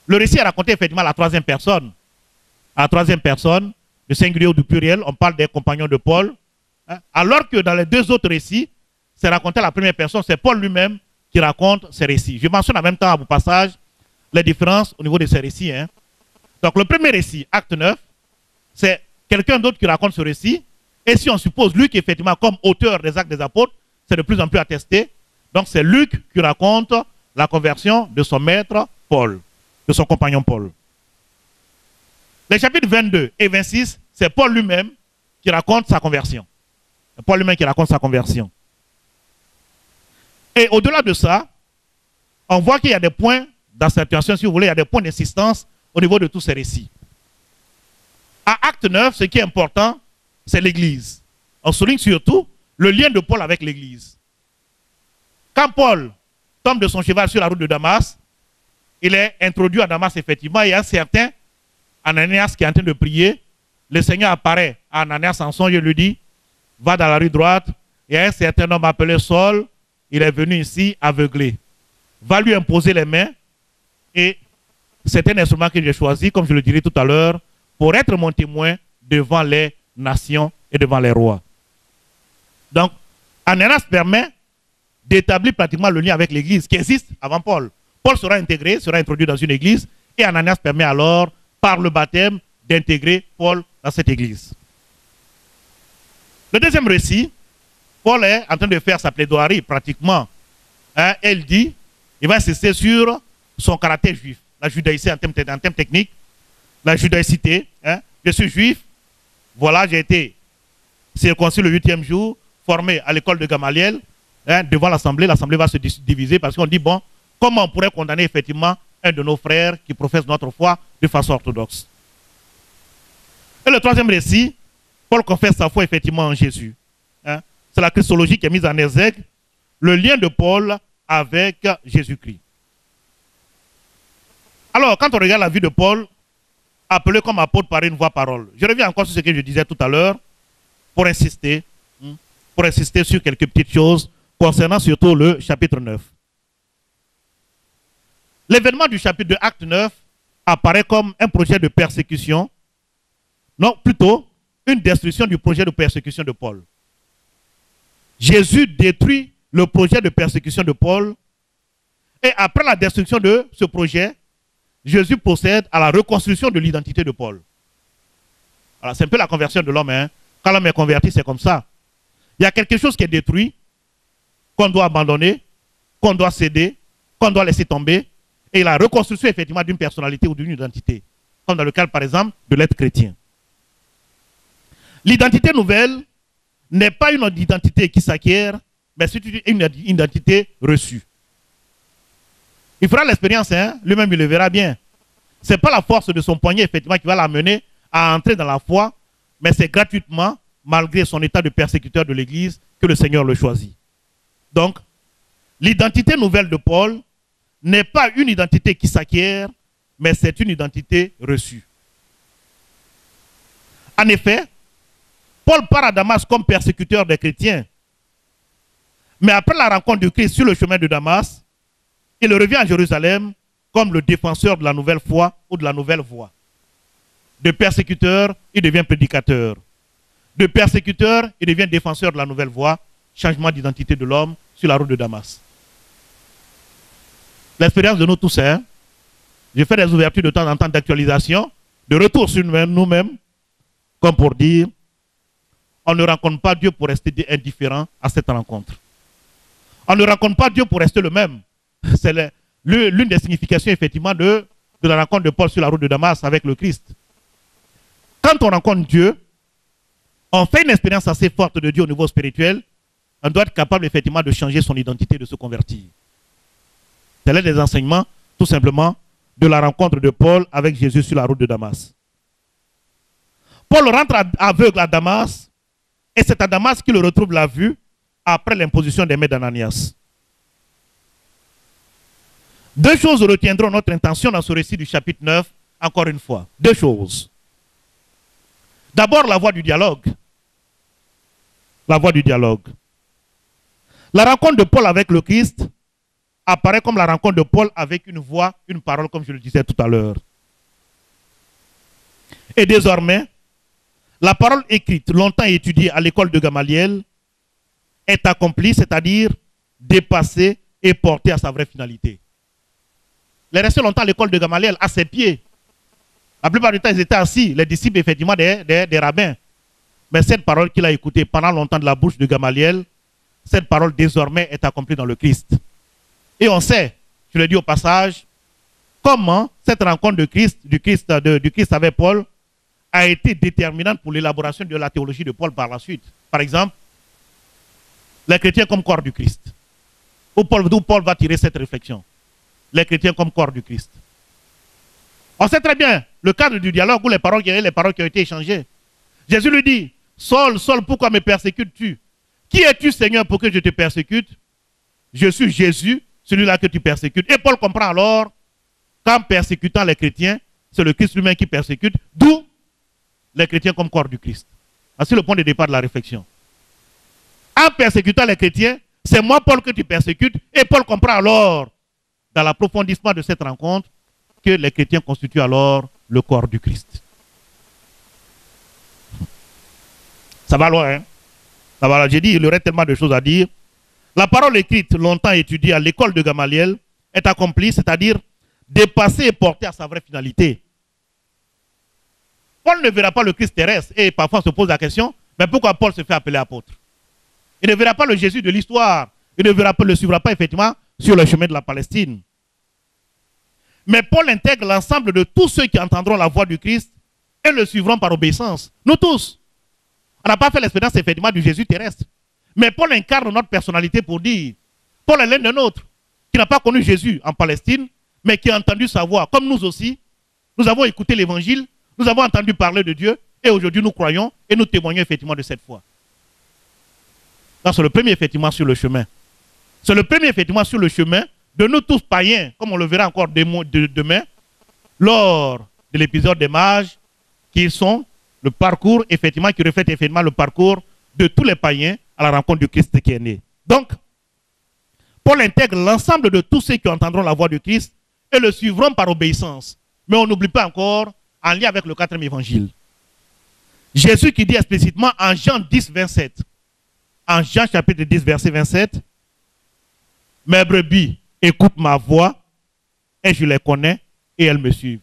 le récit est raconté effectivement à la 3e personne. À la 3e personne, du singulier ou du pluriel, on parle des compagnons de Paul. Alors que dans les 2 autres récits, c'est raconté à la 1re personne, c'est Paul lui-même qui raconte ces récits. Je mentionne en même temps à vos passages les différences au niveau de ces récits. Donc le premier récit, acte 9, c'est quelqu'un d'autre qui raconte ce récit. Et si on suppose Luc, effectivement, comme auteur des Actes des Apôtres, c'est de plus en plus attesté. Donc c'est Luc qui raconte la conversion de son maître Paul, de son compagnon Paul. Les chapitres 22 et 26, c'est Paul lui-même qui raconte sa conversion. C'est Paul lui-même qui raconte sa conversion. Et au-delà de ça, on voit qu'il y a des points d'accentuation, si vous voulez, il y a des points d'insistance au niveau de tous ces récits. À Acte 9, ce qui est important, c'est l'Église. On souligne surtout le lien de Paul avec l'Église. Quand Paul tombe de son cheval sur la route de Damas, il est introduit à Damas, effectivement, il y a un certain Ananias qui est en train de prier. Le Seigneur apparaît à Ananias en songe et lui dit, va dans la rue droite, il y a un certain homme appelé Saul, il est venu ici aveuglé. Va lui imposer les mains et c'est un instrument que j'ai choisi, comme je le dirai tout à l'heure, pour être mon témoin devant les nations et devant les rois. Donc, Ananias permet d'établir pratiquement le lien avec l'église qui existe avant Paul. Paul sera intégré, sera introduit dans une église et Ananias permet alors, par le baptême, d'intégrer Paul dans cette église. Le deuxième récit, Paul est en train de faire sa plaidoirie pratiquement. Elle dit, il va insister sur son caractère juif, la judaïcité en termes techniques, la judaïcité. Je suis juif, voilà, j'ai été circoncis le 8e jour, formé à l'école de Gamaliel, devant l'Assemblée va se diviser parce qu'on dit, bon, comment on pourrait condamner effectivement un de nos frères qui professe notre foi de façon orthodoxe. Et le troisième récit, Paul confesse sa foi effectivement en Jésus. C'est la christologie qui est mise en exergue, le lien de Paul avec Jésus-Christ. Alors, quand on regarde la vie de Paul, appelé comme apôtre par une voix parole, je reviens encore sur ce que je disais tout à l'heure pour insister sur quelques petites choses concernant surtout le chapitre 9. L'événement du chapitre de Acte 9 apparaît comme un projet de persécution, non, plutôt une destruction du projet de persécution de Paul. Jésus détruit le projet de persécution de Paul et après la destruction de ce projet, Jésus procède à la reconstruction de l'identité de Paul. Alors c'est un peu la conversion de l'homme. Quand l'homme est converti, c'est comme ça. Il y a quelque chose qui est détruit, qu'on doit abandonner, qu'on doit céder, qu'on doit laisser tomber, et la reconstruction effectivement d'une personnalité ou d'une identité, comme dans le cas par exemple de l'être chrétien. L'identité nouvelle n'est pas une identité qui s'acquiert, mais c'est une identité reçue. Il fera l'expérience, hein? Lui-même il le verra bien. Ce n'est pas la force de son poignet effectivement qui va l'amener à entrer dans la foi, mais c'est gratuitement, malgré son état de persécuteur de l'Église, que le Seigneur le choisit. Donc, l'identité nouvelle de Paul n'est pas une identité qui s'acquiert, mais c'est une identité reçue. En effet, Paul part à Damas comme persécuteur des chrétiens. Mais après la rencontre de Christ sur le chemin de Damas, il revient à Jérusalem comme le défenseur de la nouvelle foi ou de la nouvelle voie. De persécuteur, il devient prédicateur. De persécuteur, il devient défenseur de la nouvelle voie. Changement d'identité de l'homme sur la route de Damas. L'expérience de nous tous, hein? J'ai fait des ouvertures de temps en temps d'actualisation, de retour sur nous-mêmes, comme pour dire, on ne rencontre pas Dieu pour rester indifférent à cette rencontre. On ne rencontre pas Dieu pour rester le même. C'est l'une des significations, effectivement, de la rencontre de Paul sur la route de Damas avec le Christ. Quand on rencontre Dieu, on fait une expérience assez forte de Dieu au niveau spirituel, on doit être capable, effectivement, de changer son identité, de se convertir. C'est l'un des enseignements, tout simplement, de la rencontre de Paul avec Jésus sur la route de Damas. Paul rentre aveugle à Damas, et c'est à Damas qu'il retrouve la vue après l'imposition des mains d'Ananias. Deux choses retiendront notre intention dans ce récit du chapitre 9, encore une fois. Deux choses. D'abord, la voie du dialogue. La voie du dialogue. La rencontre de Paul avec le Christ apparaît comme la rencontre de Paul avec une voix, une parole, comme je le disais tout à l'heure. Et désormais, la parole écrite, longtemps étudiée à l'école de Gamaliel, est accomplie, c'est-à-dire dépassée et portée à sa vraie finalité. Il est resté longtemps à l'école de Gamaliel, à ses pieds. La plupart du temps, ils étaient assis, les disciples, effectivement, des rabbins. Mais cette parole qu'il a écoutée pendant longtemps de la bouche de Gamaliel, cette parole désormais est accomplie dans le Christ. Et on sait, je le dis au passage, comment cette rencontre du Christ avec Paul a été déterminante pour l'élaboration de la théologie de Paul par la suite. Par exemple, les chrétiens comme corps du Christ. D'où Paul va tirer cette réflexion. Les chrétiens comme corps du Christ. On sait très bien le cadre du dialogue où les paroles qui ont été échangées. Jésus lui dit, Saul, Saul, pourquoi me persécutes-tu? Qui es-tu, Seigneur, pour que je te persécute? Je suis Jésus, celui-là que tu persécutes. Et Paul comprend alors qu'en persécutant les chrétiens, c'est le Christ lui-même qui persécute, d'où les chrétiens comme corps du Christ. C'est le point de départ de la réflexion. En persécutant les chrétiens, c'est moi, Paul, que tu persécutes. Et Paul comprend alors, dans l'approfondissement de cette rencontre, que les chrétiens constituent alors le corps du Christ. Ça va loin, hein? Ça va loin. J'ai dit, il y aurait tellement de choses à dire. La parole écrite, longtemps étudiée à l'école de Gamaliel, est accomplie, c'est-à-dire dépassée et portée à sa vraie finalité. Paul ne verra pas le Christ terrestre et parfois on se pose la question, mais pourquoi Paul se fait appeler apôtre? Il ne verra pas le Jésus de l'histoire. Il ne le suivra pas effectivement sur le chemin de la Palestine. Mais Paul intègre l'ensemble de tous ceux qui entendront la voix du Christ et le suivront par obéissance. Nous tous. On n'a pas fait l'expérience effectivement du Jésus terrestre. Mais Paul incarne notre personnalité pour dire, Paul est l'un de nôtres, qui n'a pas connu Jésus en Palestine, mais qui a entendu sa voix. Comme nous aussi, nous avons écouté l'évangile, nous avons entendu parler de Dieu, et aujourd'hui nous croyons et nous témoignons effectivement de cette foi. Donc c'est le premier effectivement sur le chemin. C'est le premier effectivement sur le chemin de nous tous païens, comme on le verra encore demain, lors de l'épisode des mages, qui sont le parcours, effectivement, qui reflète effectivement le parcours de tous les païens à la rencontre du Christ qui est né. Donc, Paul intègre l'ensemble de tous ceux qui entendront la voix du Christ et le suivront par obéissance. Mais on n'oublie pas encore, en lien avec le 4e évangile, Jésus qui dit explicitement en Jean 10, 27, en Jean chapitre 10, verset 27, « Mes brebis écoutent ma voix et je les connais et elles me suivent. »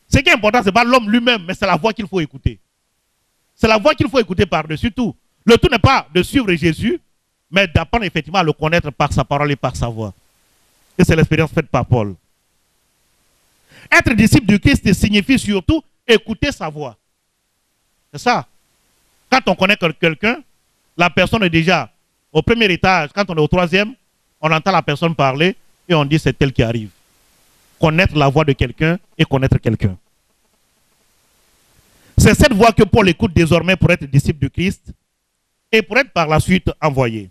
Ce qui est important, ce n'est pas l'homme lui-même, mais c'est la voix qu'il faut écouter. C'est la voix qu'il faut écouter par-dessus tout. Le tout n'est pas de suivre Jésus, mais d'apprendre effectivement à le connaître par sa parole et par sa voix. Et c'est l'expérience faite par Paul. Être disciple du Christ signifie surtout écouter sa voix. C'est ça. Quand on connaît quelqu'un, la personne est déjà au premier étage. Quand on est au troisième, on entend la personne parler et on dit c'est elle qui arrive. Connaître la voix de quelqu'un et connaître quelqu'un. C'est cette voix que Paul écoute désormais pour être disciple du Christ et pour être par la suite envoyé.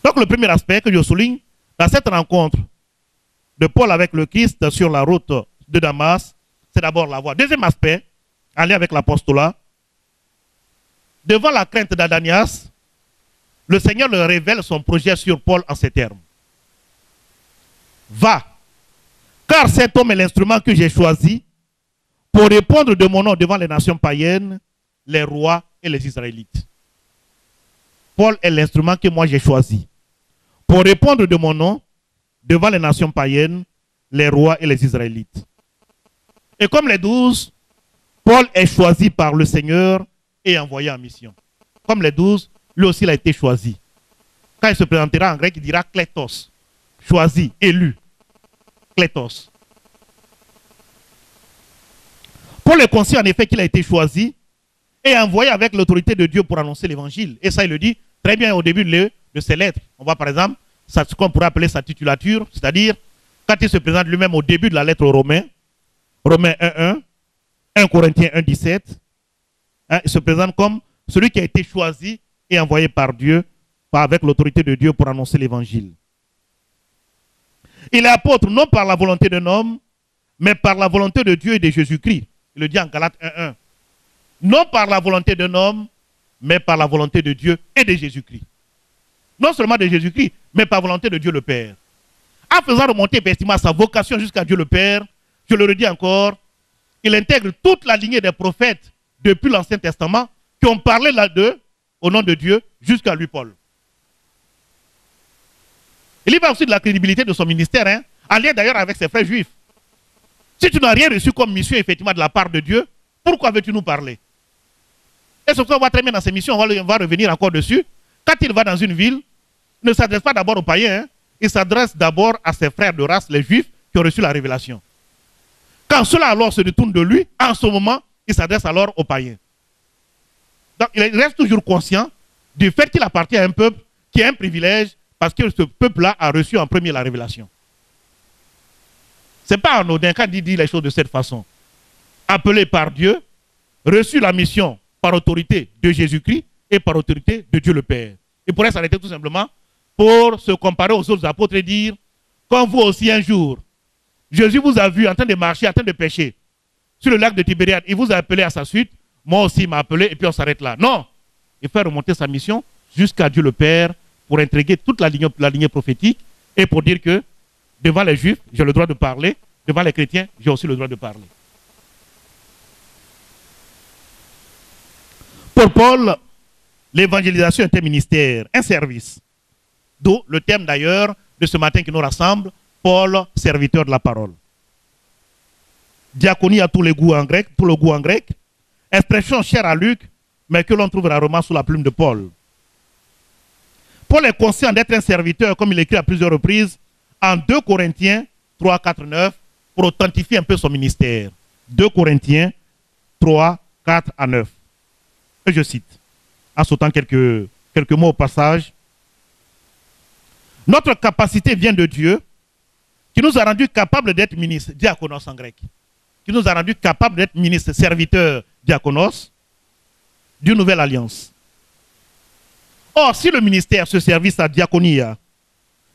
Donc le premier aspect que je souligne dans cette rencontre de Paul avec le Christ sur la route de Damas, c'est d'abord la voix. Deuxième aspect, en lien avec l'apostolat, devant la crainte d'Ananias, le Seigneur leur révèle son projet sur Paul en ces termes. Va, car cet homme est l'instrument que j'ai choisi pour répondre de mon nom devant les nations païennes, les rois et les Israélites. Paul est l'instrument que moi j'ai choisi pour répondre de mon nom devant les nations païennes, les rois et les Israélites. Et comme les 12, Paul est choisi par le Seigneur et envoyé en mission. Comme les 12, lui aussi il a été choisi. Quand il se présentera en grec, il dira kletos, choisi, élu. Kletos. Paul est conscient en effet qu'il a été choisi et envoyé avec l'autorité de Dieu pour annoncer l'évangile. Et ça, il le dit très bien au début de ses lettres. On voit par exemple ce qu'on pourrait appeler sa titulature, c'est-à-dire quand il se présente lui-même au début de la lettre aux Romains, Romains 1.1, 1 Corinthiens 1.17, hein, il se présente comme celui qui a été choisi et envoyé par Dieu, avec l'autorité de Dieu pour annoncer l'évangile. Il est apôtre non par la volonté d'un homme, mais par la volonté de Dieu et de Jésus-Christ. Il le dit en Galates 1.1. Non par la volonté d'un homme, mais par la volonté de Dieu et de Jésus-Christ. Non seulement de Jésus-Christ, mais par volonté de Dieu le Père. En faisant remonter effectivement sa vocation jusqu'à Dieu le Père, je le redis encore, il intègre toute la lignée des prophètes depuis l'Ancien Testament qui ont parlé là-dedans au nom de Dieu jusqu'à lui, Paul. Il y va aussi de la crédibilité de son ministère, hein, en lien d'ailleurs avec ses frères juifs. Si tu n'as rien reçu comme mission effectivement de la part de Dieu, pourquoi veux-tu nous parler? Et ce qu'on voit très bien dans ces missions, on va revenir encore dessus. Quand il va dans une ville, il ne s'adresse pas d'abord aux païens, hein, il s'adresse d'abord à ses frères de race, les juifs, qui ont reçu la révélation. Quand cela alors se détourne de lui, en ce moment, il s'adresse alors aux païens. Donc il reste toujours conscient du fait qu'il appartient à un peuple qui a un privilège parce que ce peuple-là a reçu en premier la révélation. Ce n'est pas anodin quand il dit les choses de cette façon. Appelé par Dieu, reçu la mission par autorité de Jésus-Christ et par autorité de Dieu le Père. Il pourrait s'arrêter tout simplement pour se comparer aux autres apôtres et dire, comme vous aussi un jour, Jésus vous a vu en train de marcher, en train de pêcher sur le lac de Tibériade. Il vous a appelé à sa suite, moi aussi il m'a appelé et puis on s'arrête là. Non, il fait remonter sa mission jusqu'à Dieu le Père pour intriguer toute la lignée prophétique et pour dire que devant les Juifs, j'ai le droit de parler, devant les chrétiens, j'ai aussi le droit de parler. Pour Paul, l'évangélisation est un ministère, un service. D'où le thème d'ailleurs de ce matin qui nous rassemble, Paul, serviteur de la parole. Diaconie à tous les goûts en grec, tout le goût en grec, expression chère à Luc, mais que l'on trouve rarement sous la plume de Paul. Paul est conscient d'être un serviteur, comme il écrit à plusieurs reprises, en 2 Corinthiens 3, 4, 9, pour authentifier un peu son ministère. 2 Corinthiens 3, 4 à 9. Et je cite, en sautant quelques mots au passage. Notre capacité vient de Dieu, qui nous a rendus capables d'être ministres, diakonos en grec, qui nous a rendus capables d'être ministres, serviteurs, diakonos, d'une nouvelle alliance. Or, si le ministère, ce service à diaconia,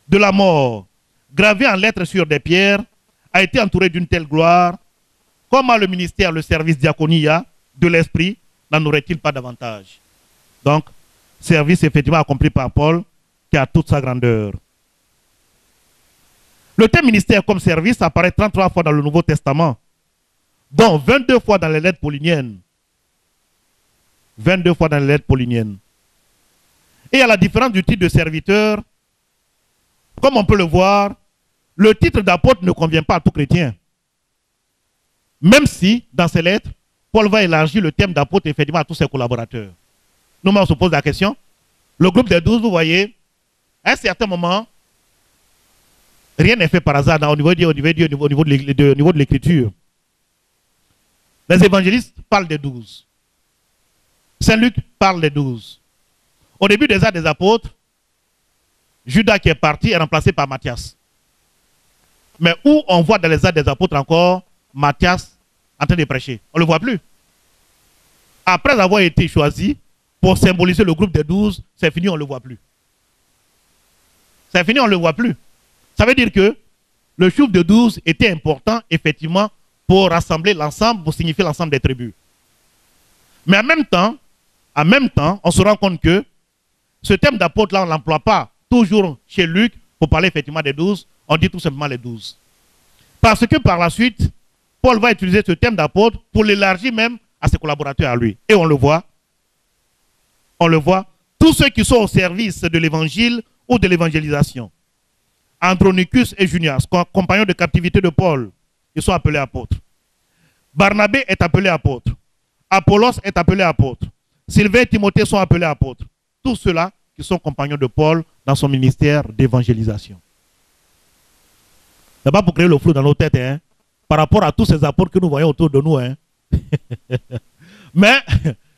de la mort, gravé en lettres sur des pierres, a été entouré d'une telle gloire, comment le ministère, le service diaconia de l'esprit, n'en aurait-il pas davantage? Donc, service effectivement accompli par Paul, qui a toute sa grandeur. Le terme ministère comme service apparaît 33 fois dans le Nouveau Testament, dont 22 fois dans les lettres pauliniennes. 22 fois dans les lettres pauliniennes. Et à la différence du titre de serviteur, comme on peut le voir, le titre d'apôtre ne convient pas à tout chrétien. Même si, dans ces lettres, Paul va élargir le thème d'apôtre effectivement à tous ses collaborateurs. Nous-mêmes, on se pose la question. Le groupe des 12, vous voyez, à un certain moment, rien n'est fait par hasard au niveau de l'écriture. Les évangélistes parlent des 12. Saint Luc parle des 12. Au début des Actes des Apôtres, Judas qui est parti est remplacé par Matthias. Mais où on voit dans les Actes des Apôtres encore Matthias en train de prêcher? On ne le voit plus. Après avoir été choisi pour symboliser le groupe des 12, c'est fini, on ne le voit plus. C'est fini, on ne le voit plus. Ça veut dire que le chiffre de 12 était important, effectivement, pour rassembler l'ensemble, pour signifier l'ensemble des tribus. Mais en même temps, on se rend compte que ce thème d'apôtre-là, on ne l'emploie pas toujours chez Luc pour parler effectivement des 12, on dit tout simplement les 12. Parce que par la suite, Paul va utiliser ce thème d'apôtre pour l'élargir même à ses collaborateurs à lui. Et on le voit, tous ceux qui sont au service de l'évangile ou de l'évangélisation. Andronicus et Junias, compagnons de captivité de Paul, ils sont appelés apôtres. Barnabé est appelé apôtre. Apollos est appelé apôtre. Sylvain et Timothée sont appelés apôtres. Tous ceux-là qui sont compagnons de Paul dans son ministère d'évangélisation. Ce n'est pas pour créer le flou dans nos têtes, hein, par rapport à tous ces apôtres que nous voyons autour de nous. Hein. Mais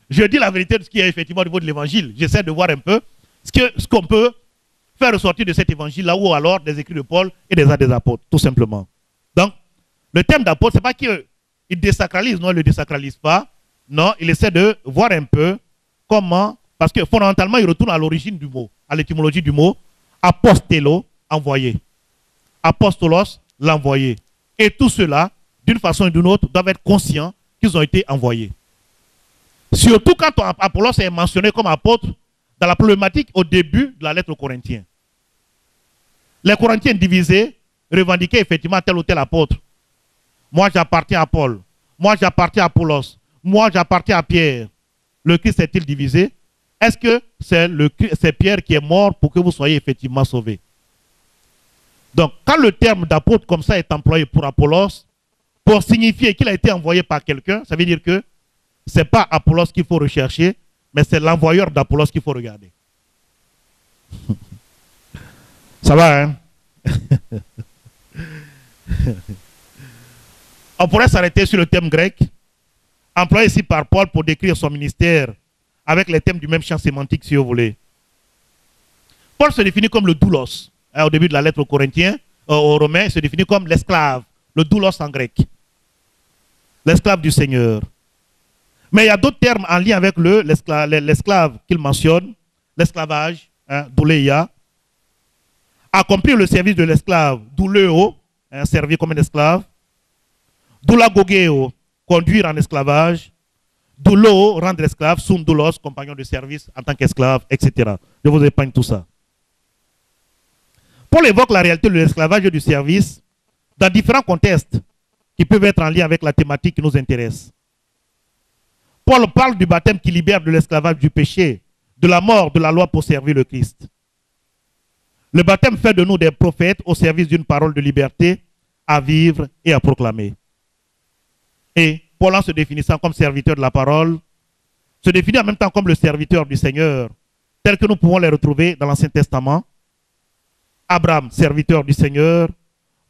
je dis la vérité de ce qui est effectivement au niveau de l'évangile. J'essaie de voir un peu ce qu'on peut faire ressortir de cet évangile-là ou alors des écrits de Paul et des Actes des Apôtres, tout simplement. Donc, le thème d'apôtre, ce n'est pas qu'il désacralise, non, il ne le désacralise pas. Non, il essaie de voir un peu comment, parce que fondamentalement, il retourne à l'origine du mot, à l'étymologie du mot, apostello, envoyé. Apostolos, l'envoyé. Et tout cela, d'une façon ou d'une autre, doivent être conscients qu'ils ont été envoyés. Surtout quand Apollos est mentionné comme apôtre dans la problématique au début de la lettre aux Corinthiens. Les Corinthiens divisés revendiquaient effectivement tel ou tel apôtre. Moi, j'appartiens à Paul. Moi, j'appartiens à Apollos. Moi, j'appartiens à Pierre. Le Christ est-il divisé? Est-ce que c'est Pierre qui est mort pour que vous soyez effectivement sauvés? Donc, quand le terme d'apôtre comme ça est employé pour Apollos, pour signifier qu'il a été envoyé par quelqu'un, ça veut dire que ce n'est pas Apollos qu'il faut rechercher, mais c'est l'envoyeur d'Apollos qu'il faut regarder. Ça va, hein? On pourrait s'arrêter sur le thème grec, employé ici par Paul pour décrire son ministère, avec les thèmes du même champ sémantique, si vous voulez. Paul se définit comme le doulos. Au début de la lettre aux Corinthiens, aux Romains, il se définit comme l'esclave, le doulos en grec. L'esclave du Seigneur. Mais il y a d'autres termes en lien avec l'esclave qu'il mentionne, l'esclavage, hein, douleia. Accomplir le service de l'esclave, douleo, hein, servir comme un esclave. Doulagogeo, conduire en esclavage. Doulo, rendre esclave. Sundoulos, compagnon de service en tant qu'esclave, etc. Je vous épargne tout ça. Paul évoque la réalité de l'esclavage et du service dans différents contextes qui peuvent être en lien avec la thématique qui nous intéresse. Paul parle du baptême qui libère de l'esclavage du péché, de la mort, de la loi pour servir le Christ. Le baptême fait de nous des prophètes au service d'une parole de liberté à vivre et à proclamer. Et Paul, en se définissant comme serviteur de la parole, se définit en même temps comme le serviteur du Seigneur, tel que nous pouvons les retrouver dans l'Ancien Testament. Abraham, serviteur du Seigneur,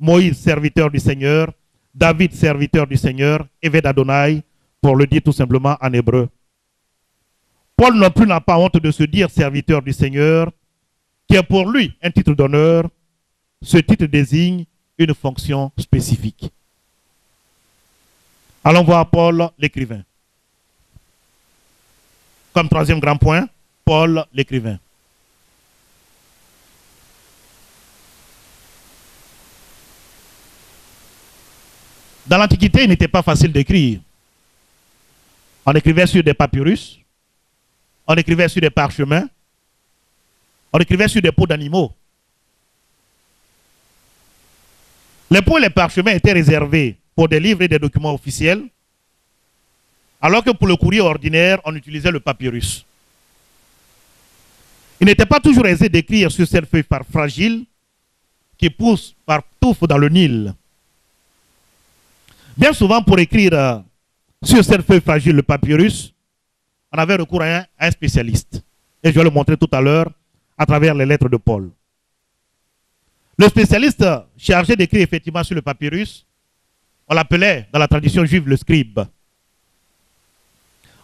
Moïse, serviteur du Seigneur, David, serviteur du Seigneur, Évêque Adonai, pour le dire tout simplement en hébreu. Paul non plus n'a pas honte de se dire serviteur du Seigneur, qui est pour lui un titre d'honneur. Ce titre désigne une fonction spécifique. Allons voir Paul l'écrivain. Comme troisième grand point, Paul l'écrivain. Dans l'Antiquité, il n'était pas facile d'écrire. On écrivait sur des papyrus, on écrivait sur des parchemins, on écrivait sur des peaux d'animaux. Les peaux et les parchemins étaient réservés pour des livres et des documents officiels, alors que pour le courrier ordinaire, on utilisait le papyrus. Il n'était pas toujours aisé d'écrire sur cette feuille fragile qui pousse partout dans le Nil. Bien souvent, pour écrire sur cette feuille fragile, le papyrus, on avait recours à un spécialiste. Et je vais le montrer tout à l'heure à travers les lettres de Paul. Le spécialiste chargé d'écrire effectivement sur le papyrus, on l'appelait dans la tradition juive le scribe.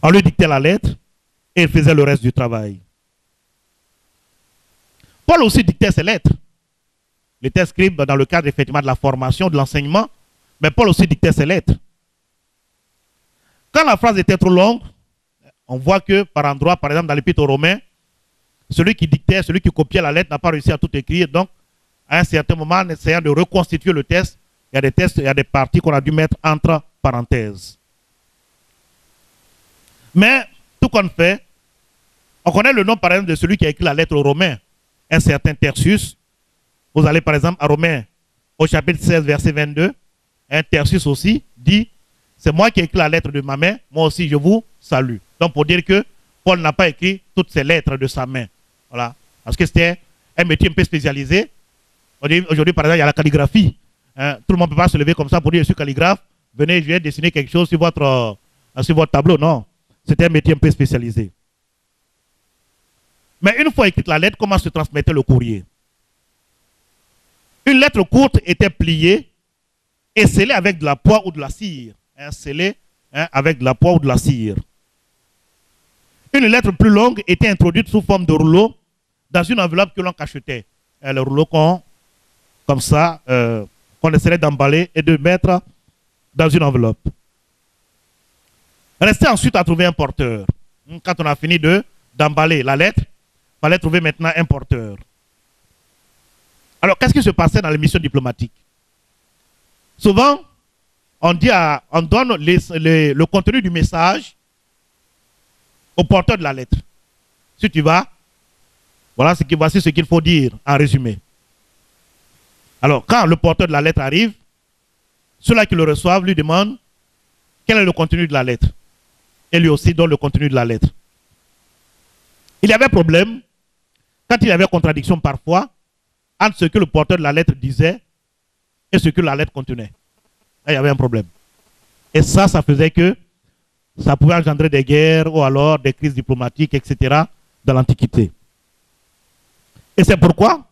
On lui dictait la lettre et il faisait le reste du travail. Paul aussi dictait ses lettres. Il était scribe dans le cadre effectivement de la formation, de l'enseignement, mais Paul aussi dictait ses lettres. Quand la phrase était trop longue, on voit que par endroit, par exemple dans l'Épître aux Romains, celui qui dictait, celui qui copiait la lettre n'a pas réussi à tout écrire. Donc, à un certain moment, en essayant de reconstituer le texte, il y a des textes, il y a des parties qu'on a dû mettre entre parenthèses. Mais, tout qu'on fait, on connaît le nom par exemple de celui qui a écrit la lettre aux Romains, un certain Tertius. Vous allez par exemple à Romains au chapitre 16, verset 22. Un Tertius aussi dit, c'est moi qui ai écrit la lettre de ma main, moi aussi je vous salue. Donc pour dire que Paul n'a pas écrit toutes ces lettres de sa main. Voilà. Parce que c'était un métier un peu spécialisé. Aujourd'hui par exemple il y a la calligraphie. Hein. Tout le monde ne peut pas se lever comme ça pour dire je suis calligraphe. Venez, je vais dessiner quelque chose sur votre tableau. Non. C'était un métier un peu spécialisé. Mais une fois écrite la lettre, comment se transmettait le courrier? Une lettre courte était pliée et scellée avec de la poix ou de la cire. Scellée avec de la poix ou de la cire. Une lettre plus longue était introduite sous forme de rouleau dans une enveloppe que l'on cachetait. Le rouleau comme ça, qu'on essaierait d'emballer et de mettre dans une enveloppe. Restait ensuite à trouver un porteur. Quand on a fini d'emballer la lettre, il fallait trouver maintenant un porteur. Alors, qu'est-ce qui se passait dans les missions diplomatiques? Souvent, on donne le contenu du message au porteur de la lettre. Si tu vas, voici ce qu'il faut dire en résumé. Alors, quand le porteur de la lettre arrive, ceux-là qui le reçoivent lui demandent quel est le contenu de la lettre. Et lui aussi donne le contenu de la lettre. Il y avait problème, quand il y avait contradiction parfois, entre ce que le porteur de la lettre disait et ce que la lettre contenait. Là, il y avait un problème. Et ça faisait que ça pouvait engendrer des guerres ou alors des crises diplomatiques, etc. dans l'Antiquité. Et c'est pourquoi,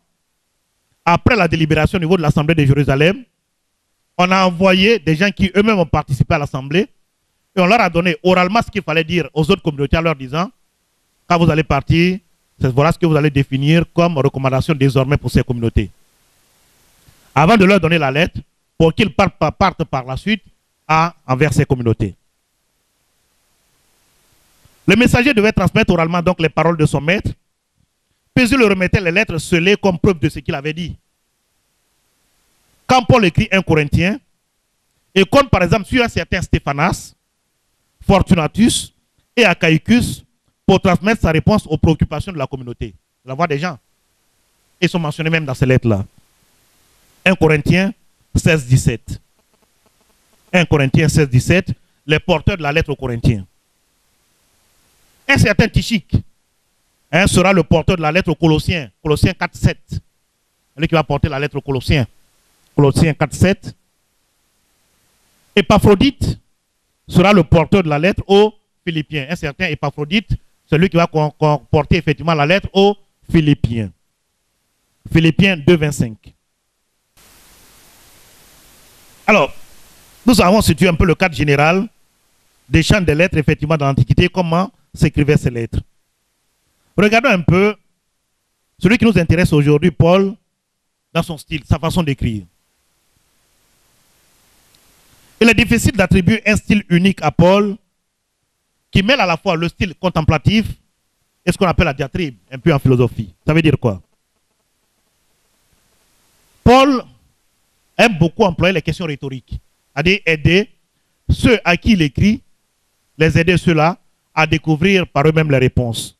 après la délibération au niveau de l'Assemblée de Jérusalem, on a envoyé des gens qui eux-mêmes ont participé à l'Assemblée et on leur a donné oralement ce qu'il fallait dire aux autres communautés en leur disant, quand vous allez partir, voilà ce que vous allez définir comme recommandation désormais pour ces communautés. Avant de leur donner la lettre, pour qu'ils partent par la suite envers ces communautés. Le messager devait transmettre oralement donc les paroles de son maître, puis il lui remettait les lettres scellées comme preuve de ce qu'il avait dit. Quand Paul écrit 1 Corinthiens, et compte par exemple sur un certain Stéphanas, Fortunatus et Achaïcus pour transmettre sa réponse aux préoccupations de la communauté. La voix des gens. Ils sont mentionnés même dans ces lettres-là. 1 Corinthiens 16, 17. 1 Corinthiens 16, 17, les porteurs de la lettre aux Corinthiens. Un certain Tychique sera le porteur de la lettre aux Colossiens. Colossiens 4, 7. Lui qui va porter la lettre aux Colossiens. Colossiens 4, 7. Épaphrodite sera le porteur de la lettre aux Philippiens. Un certain Épaphrodite, c'est lui qui va porter effectivement la lettre aux Philippiens. Philippiens 2, 25. Alors, nous avons situé un peu le cadre général des champs des lettres, effectivement, dans l'Antiquité, comment s'écrivaient ces lettres. Regardons un peu celui qui nous intéresse aujourd'hui, Paul, dans son style, sa façon d'écrire. Il est difficile d'attribuer un style unique à Paul qui mêle à la fois le style contemplatif et ce qu'on appelle la diatribe, un peu en philosophie. Ça veut dire quoi? Paul aime beaucoup employer les questions rhétoriques, c'est-à-dire aider ceux à qui il écrit, les aider ceux-là à découvrir par eux-mêmes les réponses.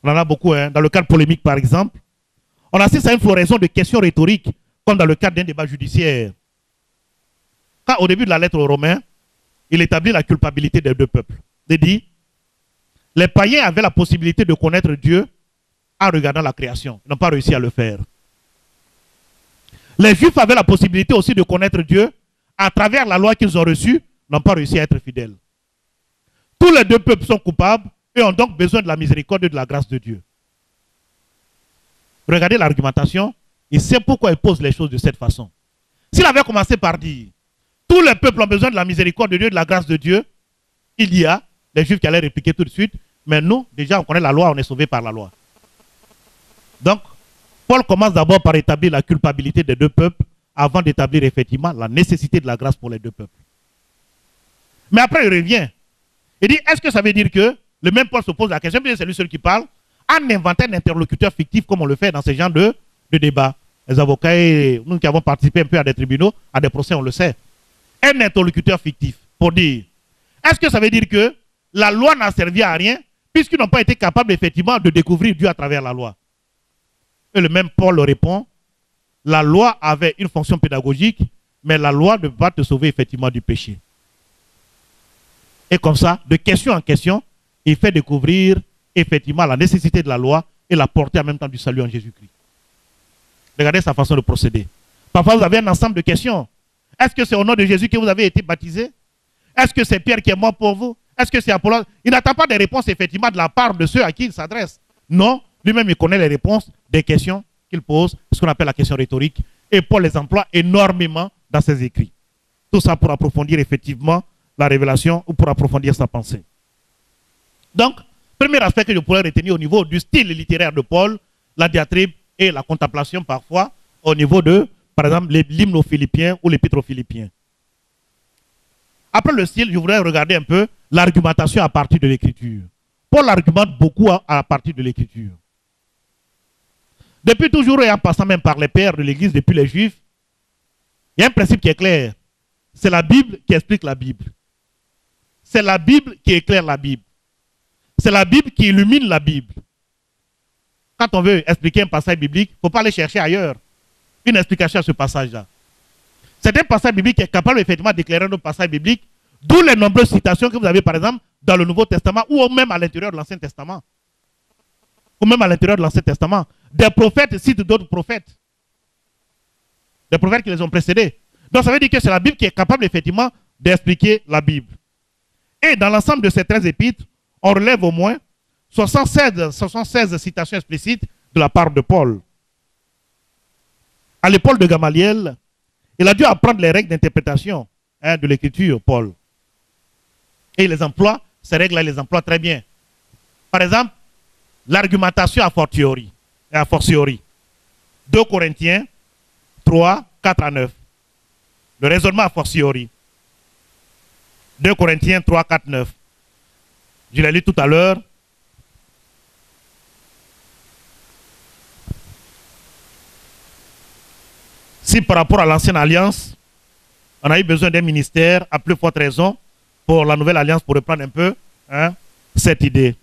On en a beaucoup, dans le cadre polémique par exemple. On assiste à une floraison de questions rhétoriques, comme dans le cadre d'un débat judiciaire. Quand au début de la lettre aux Romains, il établit la culpabilité des deux peuples. Il dit, les païens avaient la possibilité de connaître Dieu en regardant la création. Ils n'ont pas réussi à le faire. Les Juifs avaient la possibilité aussi de connaître Dieu à travers la loi qu'ils ont reçue, n'ont pas réussi à être fidèles. Tous les deux peuples sont coupables et ont donc besoin de la miséricorde et de la grâce de Dieu. Regardez l'argumentation. Il sait pourquoi il pose les choses de cette façon. S'il avait commencé par dire tous les peuples ont besoin de la miséricorde de Dieu et de la grâce de Dieu, il y a les Juifs qui allaient répliquer tout de suite. Mais nous, déjà, on connaît la loi, on est sauvés par la loi. Donc, Paul commence d'abord par établir la culpabilité des deux peuples avant d'établir effectivement la nécessité de la grâce pour les deux peuples. Mais après, il revient. Il dit, est-ce que ça veut dire que le même Paul se pose la question, c'est lui seul qui parle, en inventant un interlocuteur fictif comme on le fait dans ce genre de débat. Les avocats et nous qui avons participé un peu à des tribunaux, à des procès, on le sait. Un interlocuteur fictif pour dire, est-ce que ça veut dire que la loi n'a servi à rien puisqu'ils n'ont pas été capables effectivement de découvrir Dieu à travers la loi? Et le même Paul répond, la loi avait une fonction pédagogique, mais la loi ne peut pas te sauver effectivement du péché. Et comme ça, de question en question, il fait découvrir effectivement la nécessité de la loi et la portée en même temps du salut en Jésus-Christ. Regardez sa façon de procéder. Parfois, vous avez un ensemble de questions. Est-ce que c'est au nom de Jésus que vous avez été baptisé? Est-ce que c'est Pierre qui est mort pour vous? Est-ce que c'est Apollo? Il n'attend pas des réponses effectivement de la part de ceux à qui il s'adresse. Non, lui-même il connaît les réponses des questions qu'il pose, ce qu'on appelle la question rhétorique. Et Paul les emploie énormément dans ses écrits. Tout ça pour approfondir effectivement la révélation ou pour approfondir sa pensée. Donc, premier aspect que je pourrais retenir au niveau du style littéraire de Paul, la diatribe et la contemplation parfois au niveau de, par exemple, l'hymne aux Philippiens ou l'épître aux Philippiens. Après le style, je voudrais regarder un peu l'argumentation à partir de l'écriture. Paul argumente beaucoup à partir de l'écriture. Depuis toujours et en passant même par les pères de l'Église, depuis les Juifs, il y a un principe qui est clair. C'est la Bible qui explique la Bible. C'est la Bible qui éclaire la Bible. C'est la Bible qui illumine la Bible. Quand on veut expliquer un passage biblique, il ne faut pas aller chercher ailleurs une explication à ce passage-là. C'est un passage biblique qui est capable effectivement d'éclairer nos passages bibliques, d'où les nombreuses citations que vous avez par exemple dans le Nouveau Testament ou même à l'intérieur de l'Ancien Testament. Ou même à l'intérieur de l'Ancien Testament. Des prophètes citent d'autres prophètes. Des prophètes qui les ont précédés. Donc ça veut dire que c'est la Bible qui est capable effectivement d'expliquer la Bible. Et dans l'ensemble de ces 13 épîtres, on relève au moins 76 citations explicites de la part de Paul. À l'époque de Gamaliel, il a dû apprendre les règles d'interprétation de l'écriture, Paul. Et il les emploie, ces règles-là, il les emploie très bien. Par exemple, l'argumentation a fortiori. 2 Corinthiens 3, 4 à 9. Le raisonnement a fortiori. 2 Corinthiens 3, 4, 9. Je l'ai lu tout à l'heure. Si par rapport à l'ancienne alliance, on a eu besoin d'un ministère, à plus forte raison, pour la nouvelle alliance, pour reprendre un peu cette idée.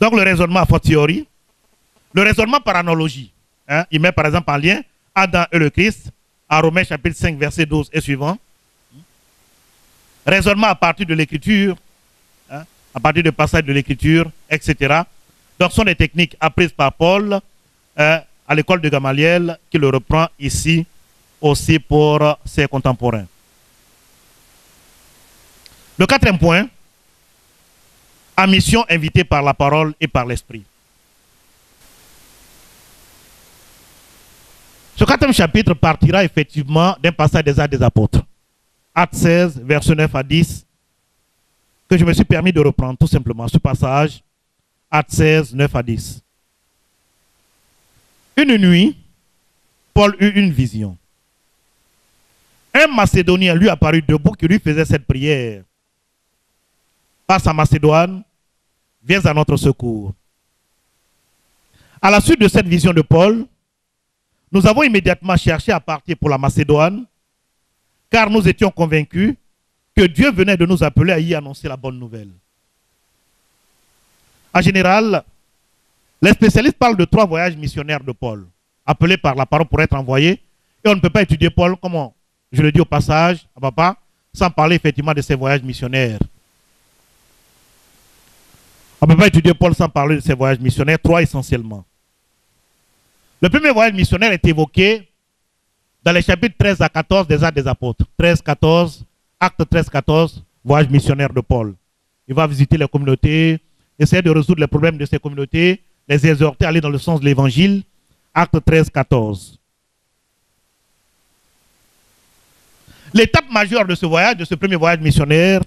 Donc le raisonnement a fortiori. Le raisonnement par analogie. Il met par exemple en lien Adam et le Christ, à Romains chapitre 5, verset 12 et suivant. Raisonnement à partir de l'écriture, à partir de passages de l'écriture, etc. Donc ce sont des techniques apprises par Paul à l'école de Gamaliel, qui le reprend ici aussi pour ses contemporains. Le 4e point, à mission invitée par la parole et par l'esprit. Ce 4e chapitre partira effectivement d'un passage des Actes des Apôtres. Actes 16, versets 9 à 10, que je me suis permis de reprendre tout simplement ce passage. Actes 16, 9 à 10. Une nuit, Paul eut une vision. Un Macédonien lui apparut debout qui lui faisait cette prière. Passe à Macédoine, viens à notre secours. À la suite de cette vision de Paul, nous avons immédiatement cherché à partir pour la Macédoine, car nous étions convaincus que Dieu venait de nous appeler à y annoncer la bonne nouvelle. En général, les spécialistes parlent de 3 voyages missionnaires de Paul, appelés par la parole pour être envoyés, et on ne peut pas étudier Paul, comme je le dis au passage, à papa, sans parler effectivement de ses voyages missionnaires. On ne peut pas étudier Paul sans parler de ses voyages missionnaires, 3 essentiellement. Le premier voyage missionnaire est évoqué dans les chapitres 13 à 14 des Actes des Apôtres. 13, 14, Actes 13, 14, voyage missionnaire de Paul. Il va visiter les communautés, essayer de résoudre les problèmes de ces communautés, les exhorter à aller dans le sens de l'évangile. Acte 13, 14. L'étape majeure de ce voyage, de ce premier voyage missionnaire,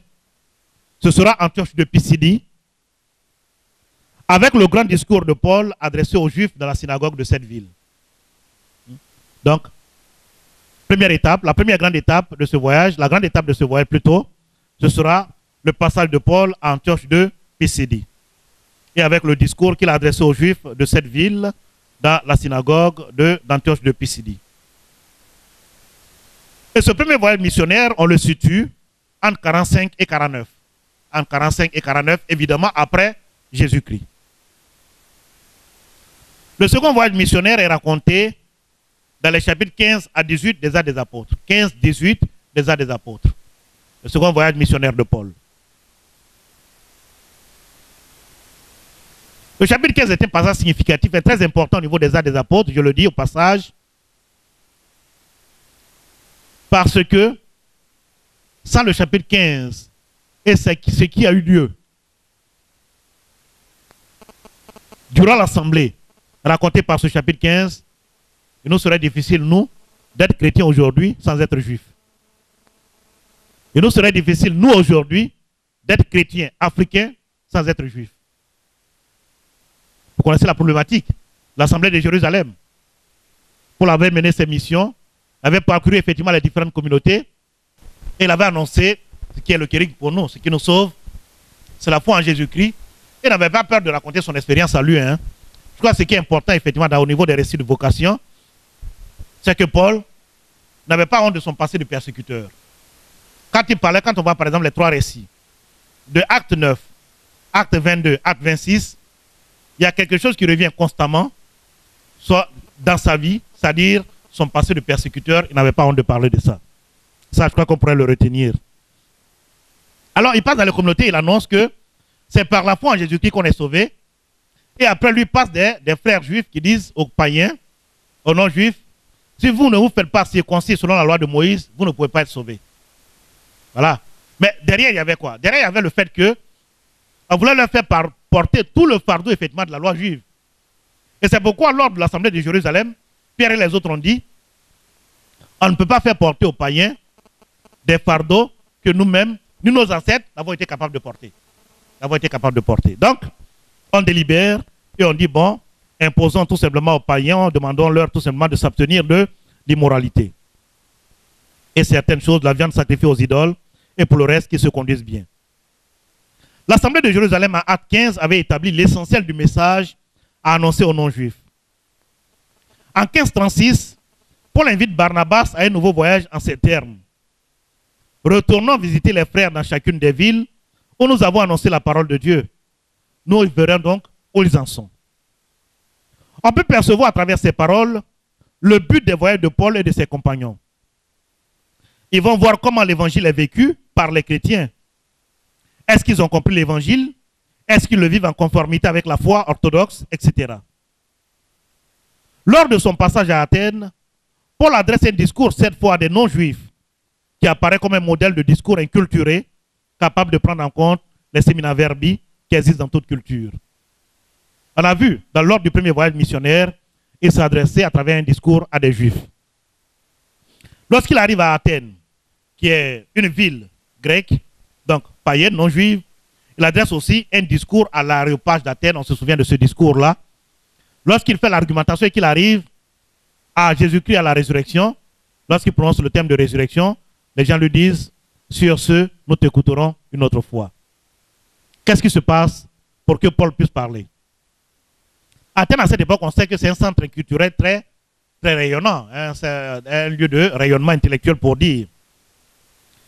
ce sera Antioche de Pisidie, avec le grand discours de Paul adressé aux Juifs dans la synagogue de cette ville. Donc, première étape, la première grande étape de ce voyage, la grande étape de ce voyage plutôt, ce sera le passage de Paul à Antioche de Pisidie. Et avec le discours qu'il a adressé aux Juifs de cette ville dans la synagogue d'Antioche de Pisidie. Et ce premier voyage missionnaire, on le situe entre 45 et 49. Entre 45 et 49, évidemment, après Jésus-Christ. Le second voyage missionnaire est raconté dans les chapitres 15 à 18 des Actes des Apôtres. 15-18 des Actes des Apôtres. Le second voyage missionnaire de Paul. Le chapitre 15 est un passage significatif et très important au niveau des Actes des Apôtres, je le dis au passage, parce que sans le chapitre 15 et ce qui a eu lieu durant l'assemblée racontée par ce chapitre 15, il nous serait difficile, nous, d'être chrétiens aujourd'hui sans être juifs. Il nous serait difficile, nous, aujourd'hui, d'être chrétiens africains sans être juifs. Vous connaissez la problématique. L'Assemblée de Jérusalem, Paul avait mené ses missions, avait parcouru effectivement les différentes communautés et il avait annoncé ce qui est le kérigme pour nous, ce qui nous sauve, c'est la foi en Jésus-Christ. Il n'avait pas peur de raconter son expérience à lui. Je crois que ce qui est important effectivement au niveau des récits de vocation, c'est que Paul n'avait pas honte de son passé de persécuteur. Quand il parlait, quand on voit par exemple les trois récits de Acte 9, Acte 22, Acte 26, il y a quelque chose qui revient constamment soit dans sa vie, c'est-à-dire son passé de persécuteur, il n'avait pas honte de parler de ça. Ça, je crois qu'on pourrait le retenir. Alors, il passe dans les communautés, il annonce que c'est par la foi en Jésus-Christ qu'on est sauvé. Et après, lui passe des frères juifs qui disent aux païens, aux non-juifs, si vous ne vous faites pas circoncis selon la loi de Moïse, vous ne pouvez pas être sauvés. Voilà. Mais derrière, il y avait quoi? Derrière, il y avait le fait que on voulait leur faire porter tout le fardeau, effectivement, de la loi juive. Et c'est pourquoi, lors de l'Assemblée de Jérusalem, Pierre et les autres ont dit, on ne peut pas faire porter aux païens des fardeaux que nous-mêmes, nous, nos ancêtres, n'avons été capables de porter. Donc, on délibère et on dit, bon, imposons tout simplement aux païens, demandons-leur tout simplement de s'abstenir de l'immoralité. Et certaines choses, la viande sacrifiée aux idoles, et pour le reste, qui se conduisent bien. L'Assemblée de Jérusalem, à Acte 15, avait établi l'essentiel du message à annoncer aux non-juifs. En 1536, Paul invite Barnabas à un nouveau voyage en ces termes. Retournons visiter les frères dans chacune des villes où nous avons annoncé la parole de Dieu. Nous verrons donc où ils en sont. On peut percevoir à travers ces paroles le but des voyages de Paul et de ses compagnons. Ils vont voir comment l'évangile est vécu par les chrétiens. Est-ce qu'ils ont compris l'évangile? Est-ce qu'ils le vivent en conformité avec la foi orthodoxe, etc. Lors de son passage à Athènes, Paul adresse un discours cette fois à des non-juifs qui apparaît comme un modèle de discours inculturé capable de prendre en compte les séminaverbi qui existent dans toute culture. On a vu, dans l'ordre du premier voyage missionnaire, il s'adressait à travers un discours à des juifs. Lorsqu'il arrive à Athènes, qui est une ville grecque, donc païenne, non juive, il adresse aussi un discours à l'Aréopage d'Athènes, on se souvient de ce discours-là. Lorsqu'il fait l'argumentation et qu'il arrive à Jésus-Christ à la résurrection, lorsqu'il prononce le thème de résurrection, les gens lui disent, sur ce, nous t'écouterons une autre fois. Qu'est-ce qui se passe pour que Paul puisse parler? Athènes, à cette époque, on sait que c'est un centre culturel très, très rayonnant. C'est un lieu de rayonnement intellectuel pour dire.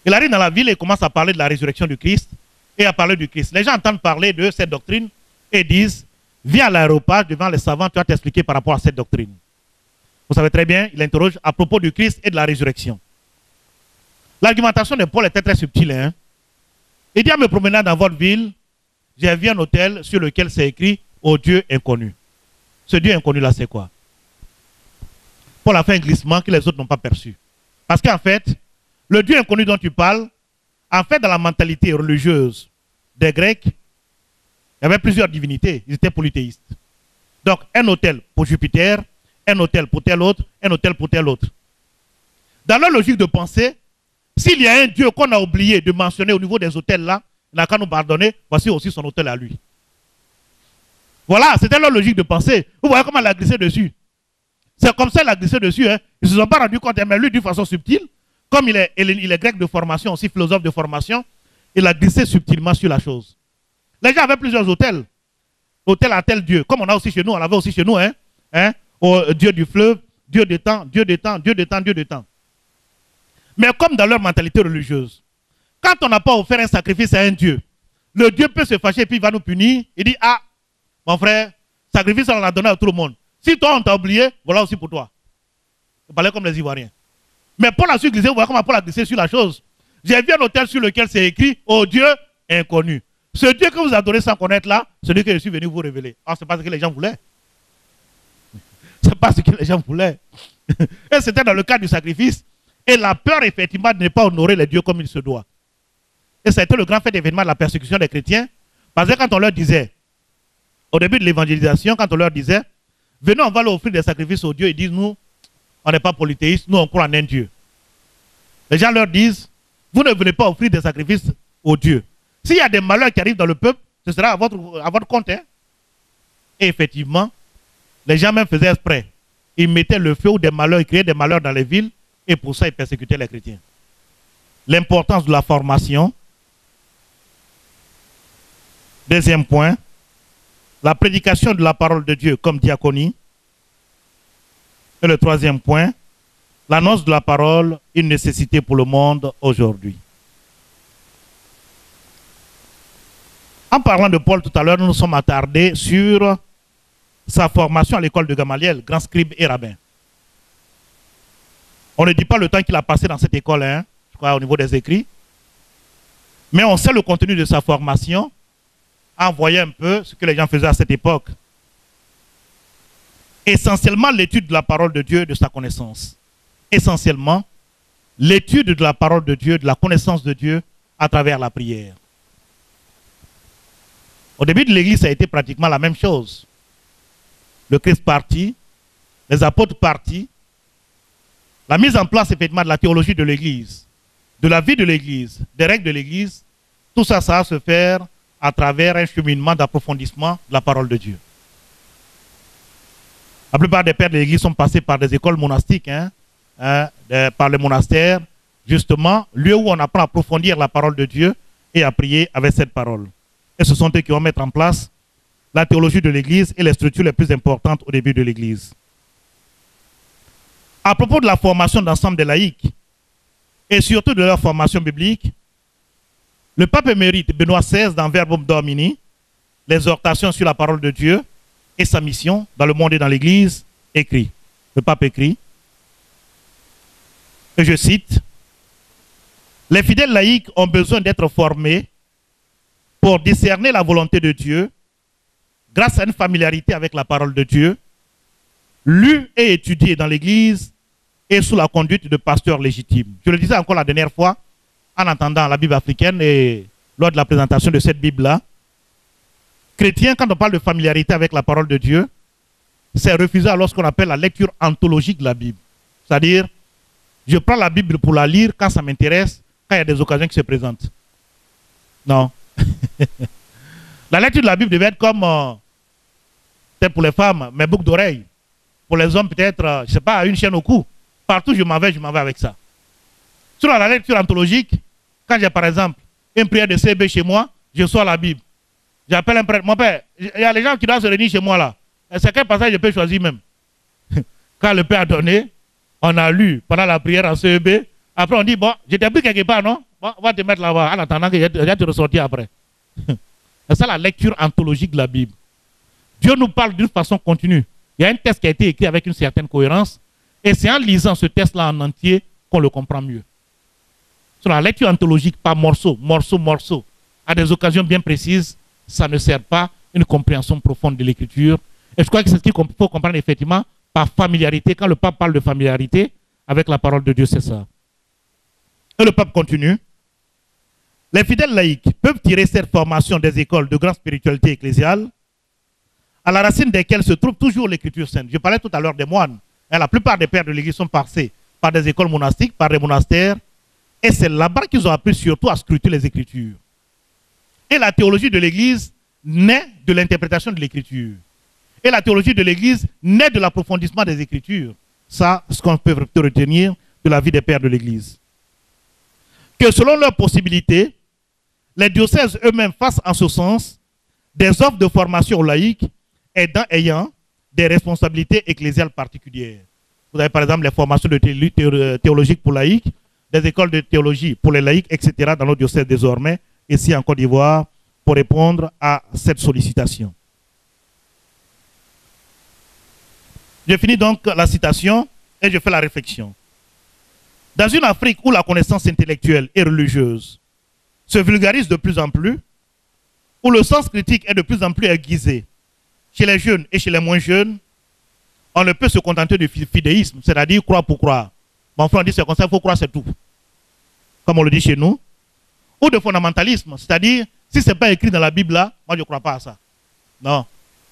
Il arrive dans la ville et commence à parler de la résurrection du Christ et à parler du Christ. Les gens entendent parler de cette doctrine et disent, viens à l'aéropage devant les savants, tu vas t'expliquer par rapport à cette doctrine. Vous savez très bien, il interroge à propos du Christ et de la résurrection. L'argumentation de Paul était très subtile. Il dit, en me promenant dans votre ville, j'ai vu un hôtel sur lequel c'est écrit « Au Dieu inconnu ». Ce Dieu inconnu là, c'est quoi? Paul a fait un glissement que les autres n'ont pas perçu. Parce qu'en fait, le Dieu inconnu dont tu parles En fait, dans la mentalité religieuse des Grecs, il y avait plusieurs divinités. Ils étaient polythéistes. Donc, un autel pour Jupiter, un autel pour tel autre, un autel pour tel autre. Dans leur logique de pensée, s'il y a un Dieu qu'on a oublié de mentionner au niveau des autels là, il n'a qu'à nous pardonner, voici aussi son autel à lui. Voilà, c'était leur logique de pensée. Vous voyez comment elle a glissé dessus. C'est comme ça qu'elle a glissé dessus. Hein. Ils ne se sont pas rendus compte, mais lui, d'une façon subtile, comme il est grec de formation, aussi philosophe de formation, il a glissé subtilement sur la chose. Les gens avaient plusieurs autels. Autel à tel Dieu. Comme on a aussi chez nous, on avait aussi chez nous, au Dieu du fleuve, Dieu des temps, Dieu des temps, Dieu des temps, Dieu des temps. Mais comme dans leur mentalité religieuse, quand on n'a pas offert un sacrifice à un Dieu, le Dieu peut se fâcher et puis il va nous punir. Il dit, ah, mon frère, sacrifice on l'a donné à tout le monde. Si toi on t'a oublié, voilà aussi pour toi. Il parlait comme les Ivoiriens. Mais Paul a su glisser, vous voyez comment Paul a glissé sur la chose. J'ai vu un autel sur lequel c'est écrit, ô Dieu inconnu. Ce Dieu que vous adorez sans connaître là, celui que je suis venu vous révéler. Ah, c'est pas ce que les gens voulaient. C'est pas ce que les gens voulaient. Et c'était dans le cadre du sacrifice. Et la peur, effectivement, de ne pas honorer les dieux comme il se doit. Et ça a été le grand fait d'événement de la persécution des chrétiens. Parce que quand on leur disait, au début de l'évangélisation, quand on leur disait, venez, on va leur offrir des sacrifices aux dieux, ils disent, nous, on n'est pas polythéistes, nous, on croit en un Dieu. Les gens leur disent, vous ne venez pas offrir des sacrifices aux dieux. S'il y a des malheurs qui arrivent dans le peuple, ce sera à votre compte. Hein? Et effectivement, les gens même faisaient exprès. Ils mettaient le feu ou des malheurs, ils créaient des malheurs dans les villes, et pour ça, ils persécutaient les chrétiens. L'importance de la formation. Deuxième point, la prédication de la parole de Dieu comme diaconie. Et le troisième point, l'annonce de la parole, une nécessité pour le monde aujourd'hui. En parlant de Paul tout à l'heure, nous nous sommes attardés sur sa formation à l'école de Gamaliel, grand scribe et rabbin. On ne dit pas le temps qu'il a passé dans cette école, hein, je crois au niveau des écrits, mais on sait le contenu de sa formation, en voyant un peu ce que les gens faisaient à cette époque. Essentiellement l'étude de la parole de Dieu et de sa connaissance. Essentiellement l'étude de la parole de Dieu, de la connaissance de Dieu à travers la prière. Au début de l'Église, ça a été pratiquement la même chose. Le Christ parti, les apôtres partis, la mise en place effectivement de la théologie de l'Église, de la vie de l'Église, des règles de l'Église, tout ça, ça va se faire à travers un cheminement d'approfondissement de la parole de Dieu. La plupart des pères de l'Église sont passés par des écoles monastiques, par les monastères, justement, lieu où on apprend à approfondir la parole de Dieu et à prier avec cette parole. Et ce sont eux qui vont mettre en place la théologie de l'Église et les structures les plus importantes au début de l'Église. À propos de la formation d'ensemble des laïcs, et surtout de leur formation biblique, le pape émérite Benoît XVI, dans Verbum Domini, l'exhortation sur la parole de Dieu et sa mission dans le monde et dans l'Église, écrit. Le pape écrit, et je cite, « Les fidèles laïcs ont besoin d'être formés pour discerner la volonté de Dieu grâce à une familiarité avec la parole de Dieu, lue et étudiée dans l'Église et sous la conduite de pasteurs légitimes. » Je le disais encore la dernière fois, en entendant la Bible africaine et lors de la présentation de cette Bible-là. Chrétien, quand on parle de familiarité avec la parole de Dieu, c'est refusé alors ce qu'on appelle la lecture anthologique de la Bible. C'est-à-dire, je prends la Bible pour la lire quand ça m'intéresse, quand il y a des occasions qui se présentent. Non. La lecture de la Bible devait être comme, peut-être pour les femmes, mes boucles d'oreilles. Pour les hommes, peut-être, je ne sais pas, une chaîne au cou. Partout je m'en vais avec ça. Sur la lecture anthologique, quand j'ai par exemple une prière de CB chez moi, je sors la Bible. J'appelle un prêtre. Mon père, il y a les gens qui doivent se réunir chez moi là. C'est quel passage je peux choisir même? Quand le père a donné, on a lu pendant la prière en CEB. Après on dit, bon, je t'ai pris quelque part, non? Bon, on va te mettre là-bas en attendant que je te ressortir après. C'est ça la lecture anthologique de la Bible. Dieu nous parle d'une façon continue. Il y a un texte qui a été écrit avec une certaine cohérence. Et c'est en lisant ce texte-là en entier qu'on le comprend mieux. Sur la lecture anthologique, par morceau, à des occasions bien précises, ça ne sert pas une compréhension profonde de l'écriture. Et je crois que c'est ce qu'il faut comprendre effectivement par familiarité. Quand le pape parle de familiarité avec la parole de Dieu, c'est ça. Et le pape continue. Les fidèles laïcs peuvent tirer cette formation des écoles de grande spiritualité ecclésiale, à la racine desquelles se trouve toujours l'écriture sainte. Je parlais tout à l'heure des moines. La plupart des pères de l'Église sont passés par des écoles monastiques, par des monastères, et c'est là-bas qu'ils ont appris surtout à scruter les Écritures. Et la théologie de l'Église naît de l'interprétation de l'Écriture. Et la théologie de l'Église naît de l'approfondissement des Écritures. Ça, c'est ce qu'on peut retenir de la vie des pères de l'Église. Que selon leurs possibilités, les diocèses eux-mêmes fassent en ce sens des offres de formation aux laïcs ayant des responsabilités ecclésiales particulières. Vous avez par exemple les formations théologiques pour laïcs, des écoles de théologie pour les laïcs, etc. dans nos diocèses désormais, ici en Côte d'Ivoire, pour répondre à cette sollicitation. Je finis donc la citation et je fais la réflexion. Dans une Afrique où la connaissance intellectuelle et religieuse se vulgarise de plus en plus, où le sens critique est de plus en plus aiguisé, chez les jeunes et chez les moins jeunes, on ne peut se contenter du fidéisme, c'est-à-dire croire pour croire. Mon frère dit c'est comme ça, il faut croire, c'est tout. Comme on le dit chez nous. Ou de fondamentalisme, c'est-à-dire, si ce n'est pas écrit dans la Bible là, moi je ne crois pas à ça. Non.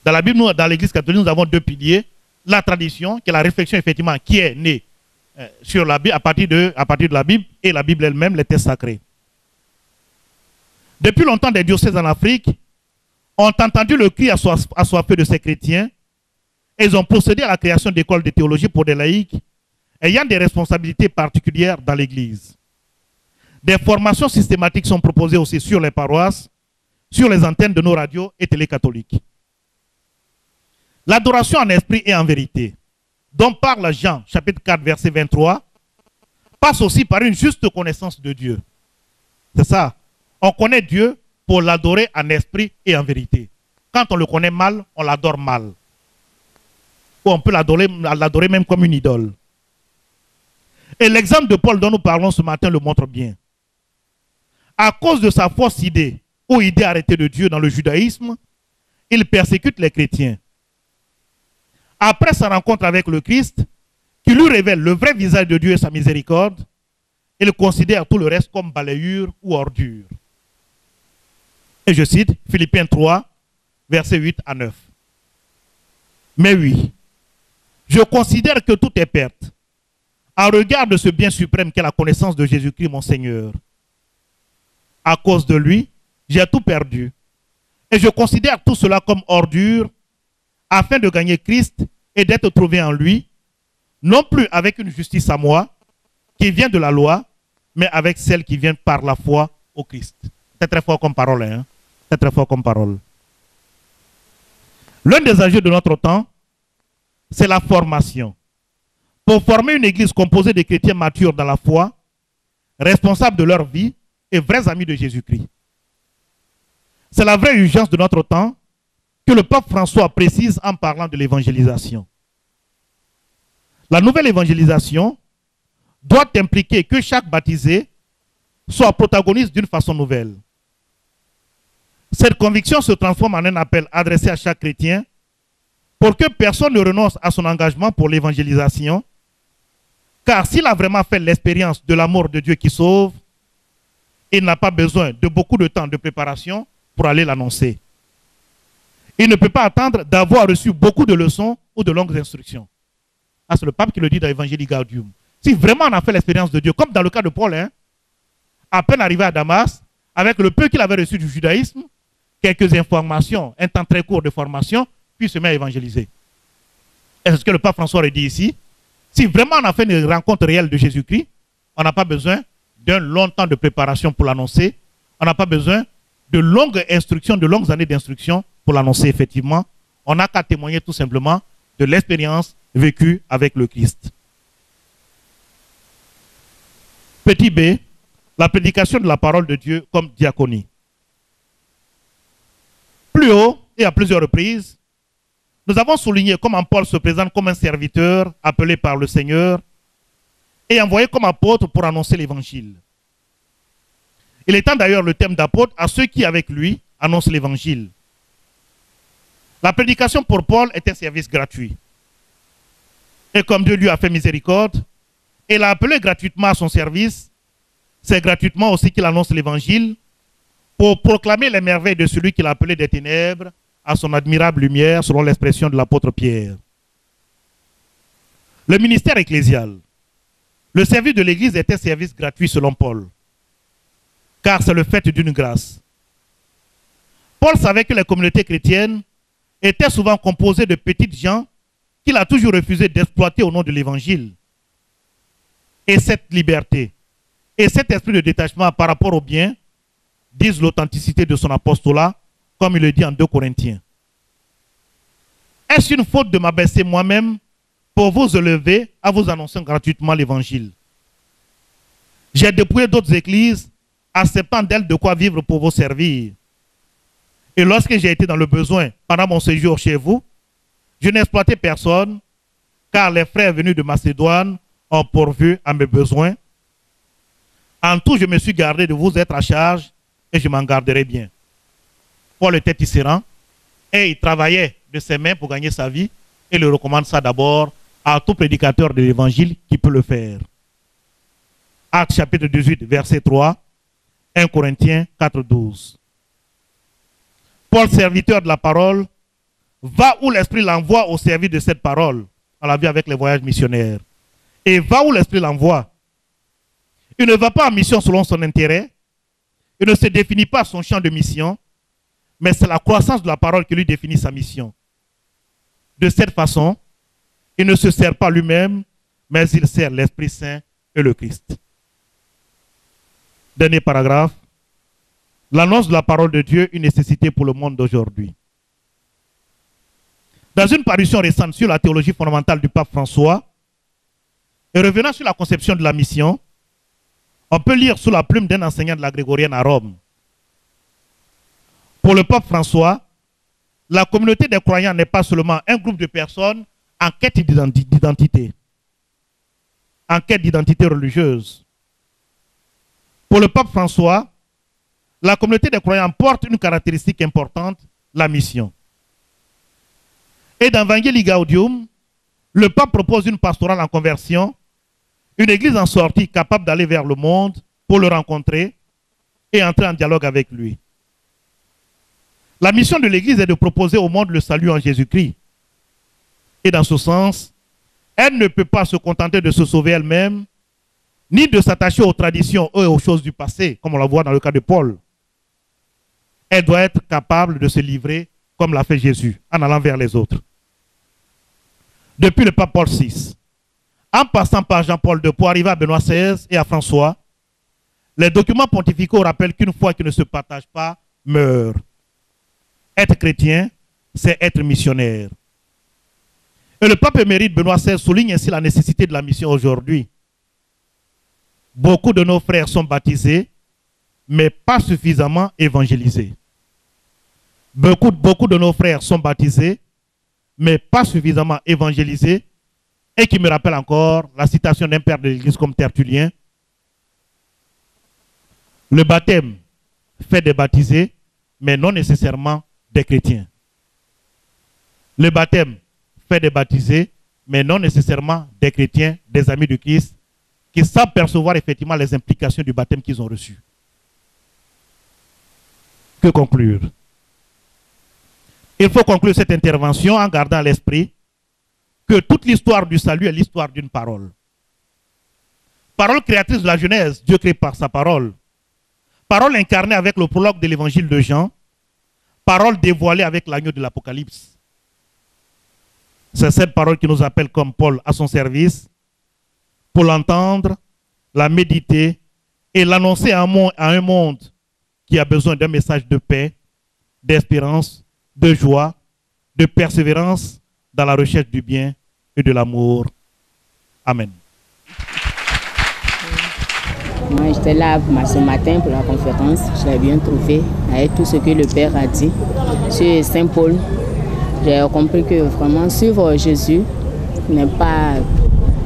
Dans la Bible, nous, dans l'Église catholique, nous avons deux piliers. La tradition, qui est la réflexion effectivement qui est née sur la Bible, à partir de la Bible, et la Bible elle-même, les textes sacrés. Depuis longtemps, des diocèses en Afrique ont entendu le cri assoiffé de ces chrétiens et ils ont procédé à la création d'écoles de théologie pour des laïcs ayant des responsabilités particulières dans l'Église. Des formations systématiques sont proposées aussi sur les paroisses, sur les antennes de nos radios et télé catholiques. L'adoration en esprit et en vérité, dont parle Jean, chapitre 4, verset 23, passe aussi par une juste connaissance de Dieu. C'est ça. On connaît Dieu pour l'adorer en esprit et en vérité. Quand on le connaît mal, on l'adore mal. Ou on peut l'adorer même comme une idole. Et l'exemple de Paul dont nous parlons ce matin le montre bien. À cause de sa fausse idée ou idée arrêtée de Dieu dans le judaïsme, il persécute les chrétiens. Après sa rencontre avec le Christ, qui lui révèle le vrai visage de Dieu et sa miséricorde, il considère tout le reste comme balayure ou ordure. Et je cite Philippiens 3, versets 8 à 9. Mais oui, je considère que tout est perte, en regard de ce bien suprême qu'est la connaissance de Jésus-Christ mon Seigneur. À cause de lui, j'ai tout perdu. Et je considère tout cela comme ordure, afin de gagner Christ et d'être trouvé en lui, non plus avec une justice à moi, qui vient de la loi, mais avec celle qui vient par la foi au Christ. C'est très fort comme parole, hein? C'est très fort comme parole. L'un des enjeux de notre temps, c'est la formation. Pour former une église composée de chrétiens matures dans la foi, responsables de leur vie et vrais amis de Jésus-Christ. C'est la vraie urgence de notre temps que le pape François précise en parlant de l'évangélisation. La nouvelle évangélisation doit impliquer que chaque baptisé soit protagoniste d'une façon nouvelle. Cette conviction se transforme en un appel adressé à chaque chrétien pour que personne ne renonce à son engagement pour l'évangélisation, car s'il a vraiment fait l'expérience de l'amour de Dieu qui sauve, il n'a pas besoin de beaucoup de temps de préparation pour aller l'annoncer. Il ne peut pas attendre d'avoir reçu beaucoup de leçons ou de longues instructions. Ah, c'est le pape qui le dit dans Evangelii Gaudium. Si vraiment on a fait l'expérience de Dieu, comme dans le cas de Paul, hein, à peine arrivé à Damas, avec le peu qu'il avait reçu du judaïsme, quelques informations, un temps très court de formation, puis se met à évangéliser. Et c'est ce que le pape François a dit ici. Si vraiment on a fait une rencontre réelle de Jésus-Christ, on n'a pas besoin d'un long temps de préparation pour l'annoncer. On n'a pas besoin de longues instructions, de longues années d'instruction pour l'annoncer effectivement. On n'a qu'à témoigner tout simplement de l'expérience vécue avec le Christ. Petit b, la prédication de la parole de Dieu comme diaconie. Plus haut et à plusieurs reprises, nous avons souligné comment Paul se présente comme un serviteur appelé par le Seigneur et envoyé comme apôtre pour annoncer l'évangile. Il étend d'ailleurs le thème d'apôtre à ceux qui, avec lui, annoncent l'évangile. La prédication pour Paul est un service gratuit. Et comme Dieu lui a fait miséricorde, il l'a appelé gratuitement à son service. C'est gratuitement aussi qu'il annonce l'évangile pour proclamer les merveilles de celui qu'il a appelé des ténèbres à son admirable lumière, selon l'expression de l'apôtre Pierre. Le ministère ecclésial. Le service de l'Église est un service gratuit selon Paul, car c'est le fait d'une grâce. Paul savait que les communautés chrétiennes étaient souvent composées de petites gens qu'il a toujours refusé d'exploiter au nom de l'Évangile. Et cette liberté et cet esprit de détachement par rapport au bien disent l'authenticité de son apostolat, comme il le dit en 2 Corinthiens. Est-ce une faute de m'abaisser moi-même pour vous élever à vous annoncer gratuitement l'Évangile? J'ai dépouillé d'autres églises, acceptant d'elles de quoi vivre pour vous servir. Et lorsque j'ai été dans le besoin pendant mon séjour chez vous, je n'ai exploité personne, car les frères venus de Macédoine ont pourvu à mes besoins. En tout, je me suis gardé de vous être à charge et je m'en garderai bien. Paul était tisserand et il travaillait de ses mains pour gagner sa vie et il recommande ça d'abord à tout prédicateur de l'Évangile qui peut le faire. Actes chapitre 18, verset 3, 1 Corinthiens 4, 12. Paul, serviteur de la parole, va où l'Esprit l'envoie au service de cette parole. On l'a vu avec les voyages missionnaires. Et va où l'Esprit l'envoie. Il ne va pas en mission selon son intérêt. Il ne se définit pas son champ de mission, mais c'est la croissance de la parole qui lui définit sa mission. De cette façon, il ne se sert pas lui-même, mais il sert l'Esprit Saint et le Christ. Dernier paragraphe. L'annonce de la parole de Dieu, une nécessité pour le monde d'aujourd'hui. Dans une parution récente sur la théologie fondamentale du pape François, et revenant sur la conception de la mission, on peut lire sous la plume d'un enseignant de la grégorienne à Rome. Pour le pape François, la communauté des croyants n'est pas seulement un groupe de personnes en quête d'identité, en quête d'identité religieuse. Pour le pape François, la communauté des croyants porte une caractéristique importante, la mission. Et dans Evangelii Gaudium, le pape propose une pastorale en conversion, une église en sortie capable d'aller vers le monde pour le rencontrer et entrer en dialogue avec lui. La mission de l'église est de proposer au monde le salut en Jésus-Christ. Et dans ce sens, elle ne peut pas se contenter de se sauver elle-même, ni de s'attacher aux traditions et aux choses du passé, comme on la voit dans le cas de Paul. Elle doit être capable de se livrer comme l'a fait Jésus, en allant vers les autres. Depuis le pape Paul VI, en passant par Jean-Paul II pour arriver à Benoît XVI et à François, les documents pontificaux rappellent qu'une foi qui ne se partage pas meurt. Être chrétien, c'est être missionnaire. Et le pape émérite Benoît XVI souligne ainsi la nécessité de la mission aujourd'hui. Beaucoup de nos frères sont baptisés, mais pas suffisamment évangélisés. Beaucoup de nos frères sont baptisés, mais pas suffisamment évangélisés, et qui me rappelle encore la citation d'un père de l'Église comme Tertullien. Le baptême fait des baptisés, mais non nécessairement des chrétiens. Le baptême fait des baptisés, mais non nécessairement des chrétiens, des amis du Christ, qui savent percevoir effectivement les implications du baptême qu'ils ont reçu. Que conclure? Il faut conclure cette intervention en gardant à l'esprit que toute l'histoire du salut est l'histoire d'une parole. Parole créatrice de la Genèse, Dieu crée par sa parole. Parole incarnée avec le prologue de l'évangile de Jean. Parole dévoilée avec l'agneau de l'Apocalypse. C'est cette parole qui nous appelle comme Paul à son service pour l'entendre, la méditer et l'annoncer à un monde qui a besoin d'un message de paix, d'espérance, de joie, de persévérance dans la recherche du bien et de l'amour. Amen. Moi, j'étais là ce matin pour la conférence. Je l'ai bien trouvé avec tout ce que le Père a dit sur Saint Paul. J'ai compris que vraiment suivre Jésus n'est pas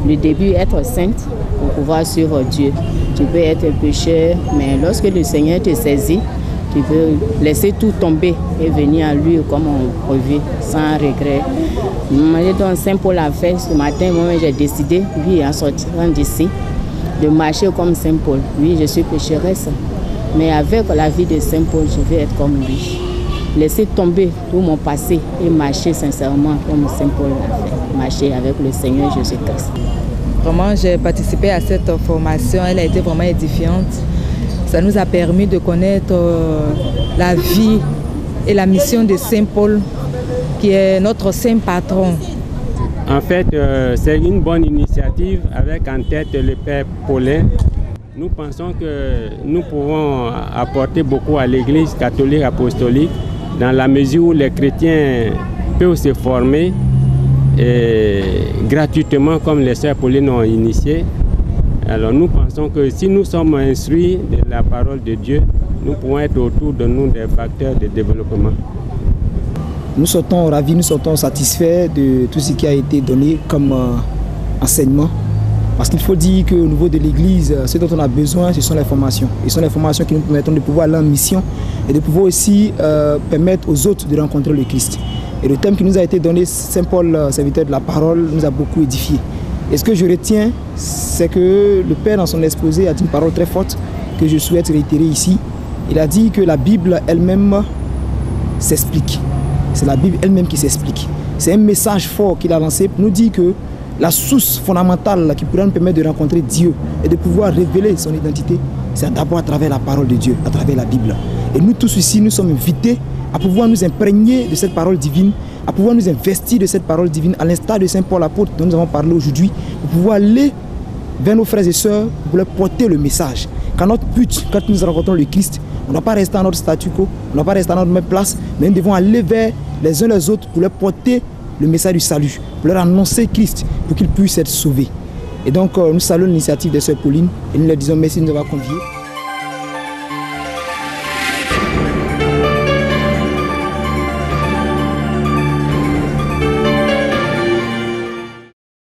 le début, être sainte pour pouvoir suivre Dieu. Tu peux être pécheur, mais lorsque le Seigneur te saisit, tu peux laisser tout tomber et venir à lui comme on revient, sans regret. Donc Saint Paul a fait ce matin, moi j'ai décidé, lui en sortant d'ici, de marcher comme Saint Paul. Oui, je suis pécheresse, Mais avec la vie de Saint Paul, je veux être comme lui. Laisser tomber tout mon passé et marcher sincèrement comme Saint Paul l'a fait. Marcher avec le Seigneur Jésus-Christ. Vraiment, j'ai participé à cette formation. Elle a été vraiment édifiante. Ça nous a permis de connaître la vie et la mission de Saint Paul, qui est notre saint patron. En fait, c'est une bonne initiative avec en tête le Père Paulin. Nous pensons que nous pouvons apporter beaucoup à l'Église catholique apostolique dans la mesure où les chrétiens peuvent se former gratuitement comme les sœurs Paulines ont initié. Alors nous pensons que si nous sommes instruits de la parole de Dieu, nous pouvons être autour de nous des facteurs de développement. Nous sortons ravis, nous sortons satisfaits de tout ce qui a été donné comme enseignement. Parce qu'il faut dire qu'au niveau de l'Église, ce dont on a besoin, ce sont les formations. Et ce sont les formations qui nous permettent de pouvoir aller en mission et de pouvoir aussi permettre aux autres de rencontrer le Christ. Et le thème qui nous a été donné, Saint Paul, serviteur de la parole, nous a beaucoup édifié. Et ce que je retiens, c'est que le Père, dans son exposé, a dit une parole très forte que je souhaite réitérer ici. Il a dit que la Bible elle-même s'explique. C'est la Bible elle-même qui s'explique. C'est un message fort qu'il a lancé pour nous dire que la source fondamentale qui pourrait nous permettre de rencontrer Dieu et de pouvoir révéler son identité, c'est d'abord à travers la parole de Dieu, à travers la Bible. Et nous tous ici, nous sommes invités à pouvoir nous imprégner de cette parole divine, à pouvoir nous investir de cette parole divine, à l'instar de Saint Paul l'apôtre dont nous avons parlé aujourd'hui, pour pouvoir aller vers nos frères et sœurs, pour leur porter le message. Car notre but, quand nous rencontrons le Christ, on ne doit pas rester à notre statu quo, on ne doit pas rester à notre même place, mais nous devons aller vers les uns les autres pour leur porter le message du salut, pour leur annoncer Christ, pour qu'ils puissent être sauvés. Et donc, nous saluons l'initiative des sœurs Paulines et nous leur disons merci de nous avoir conviés.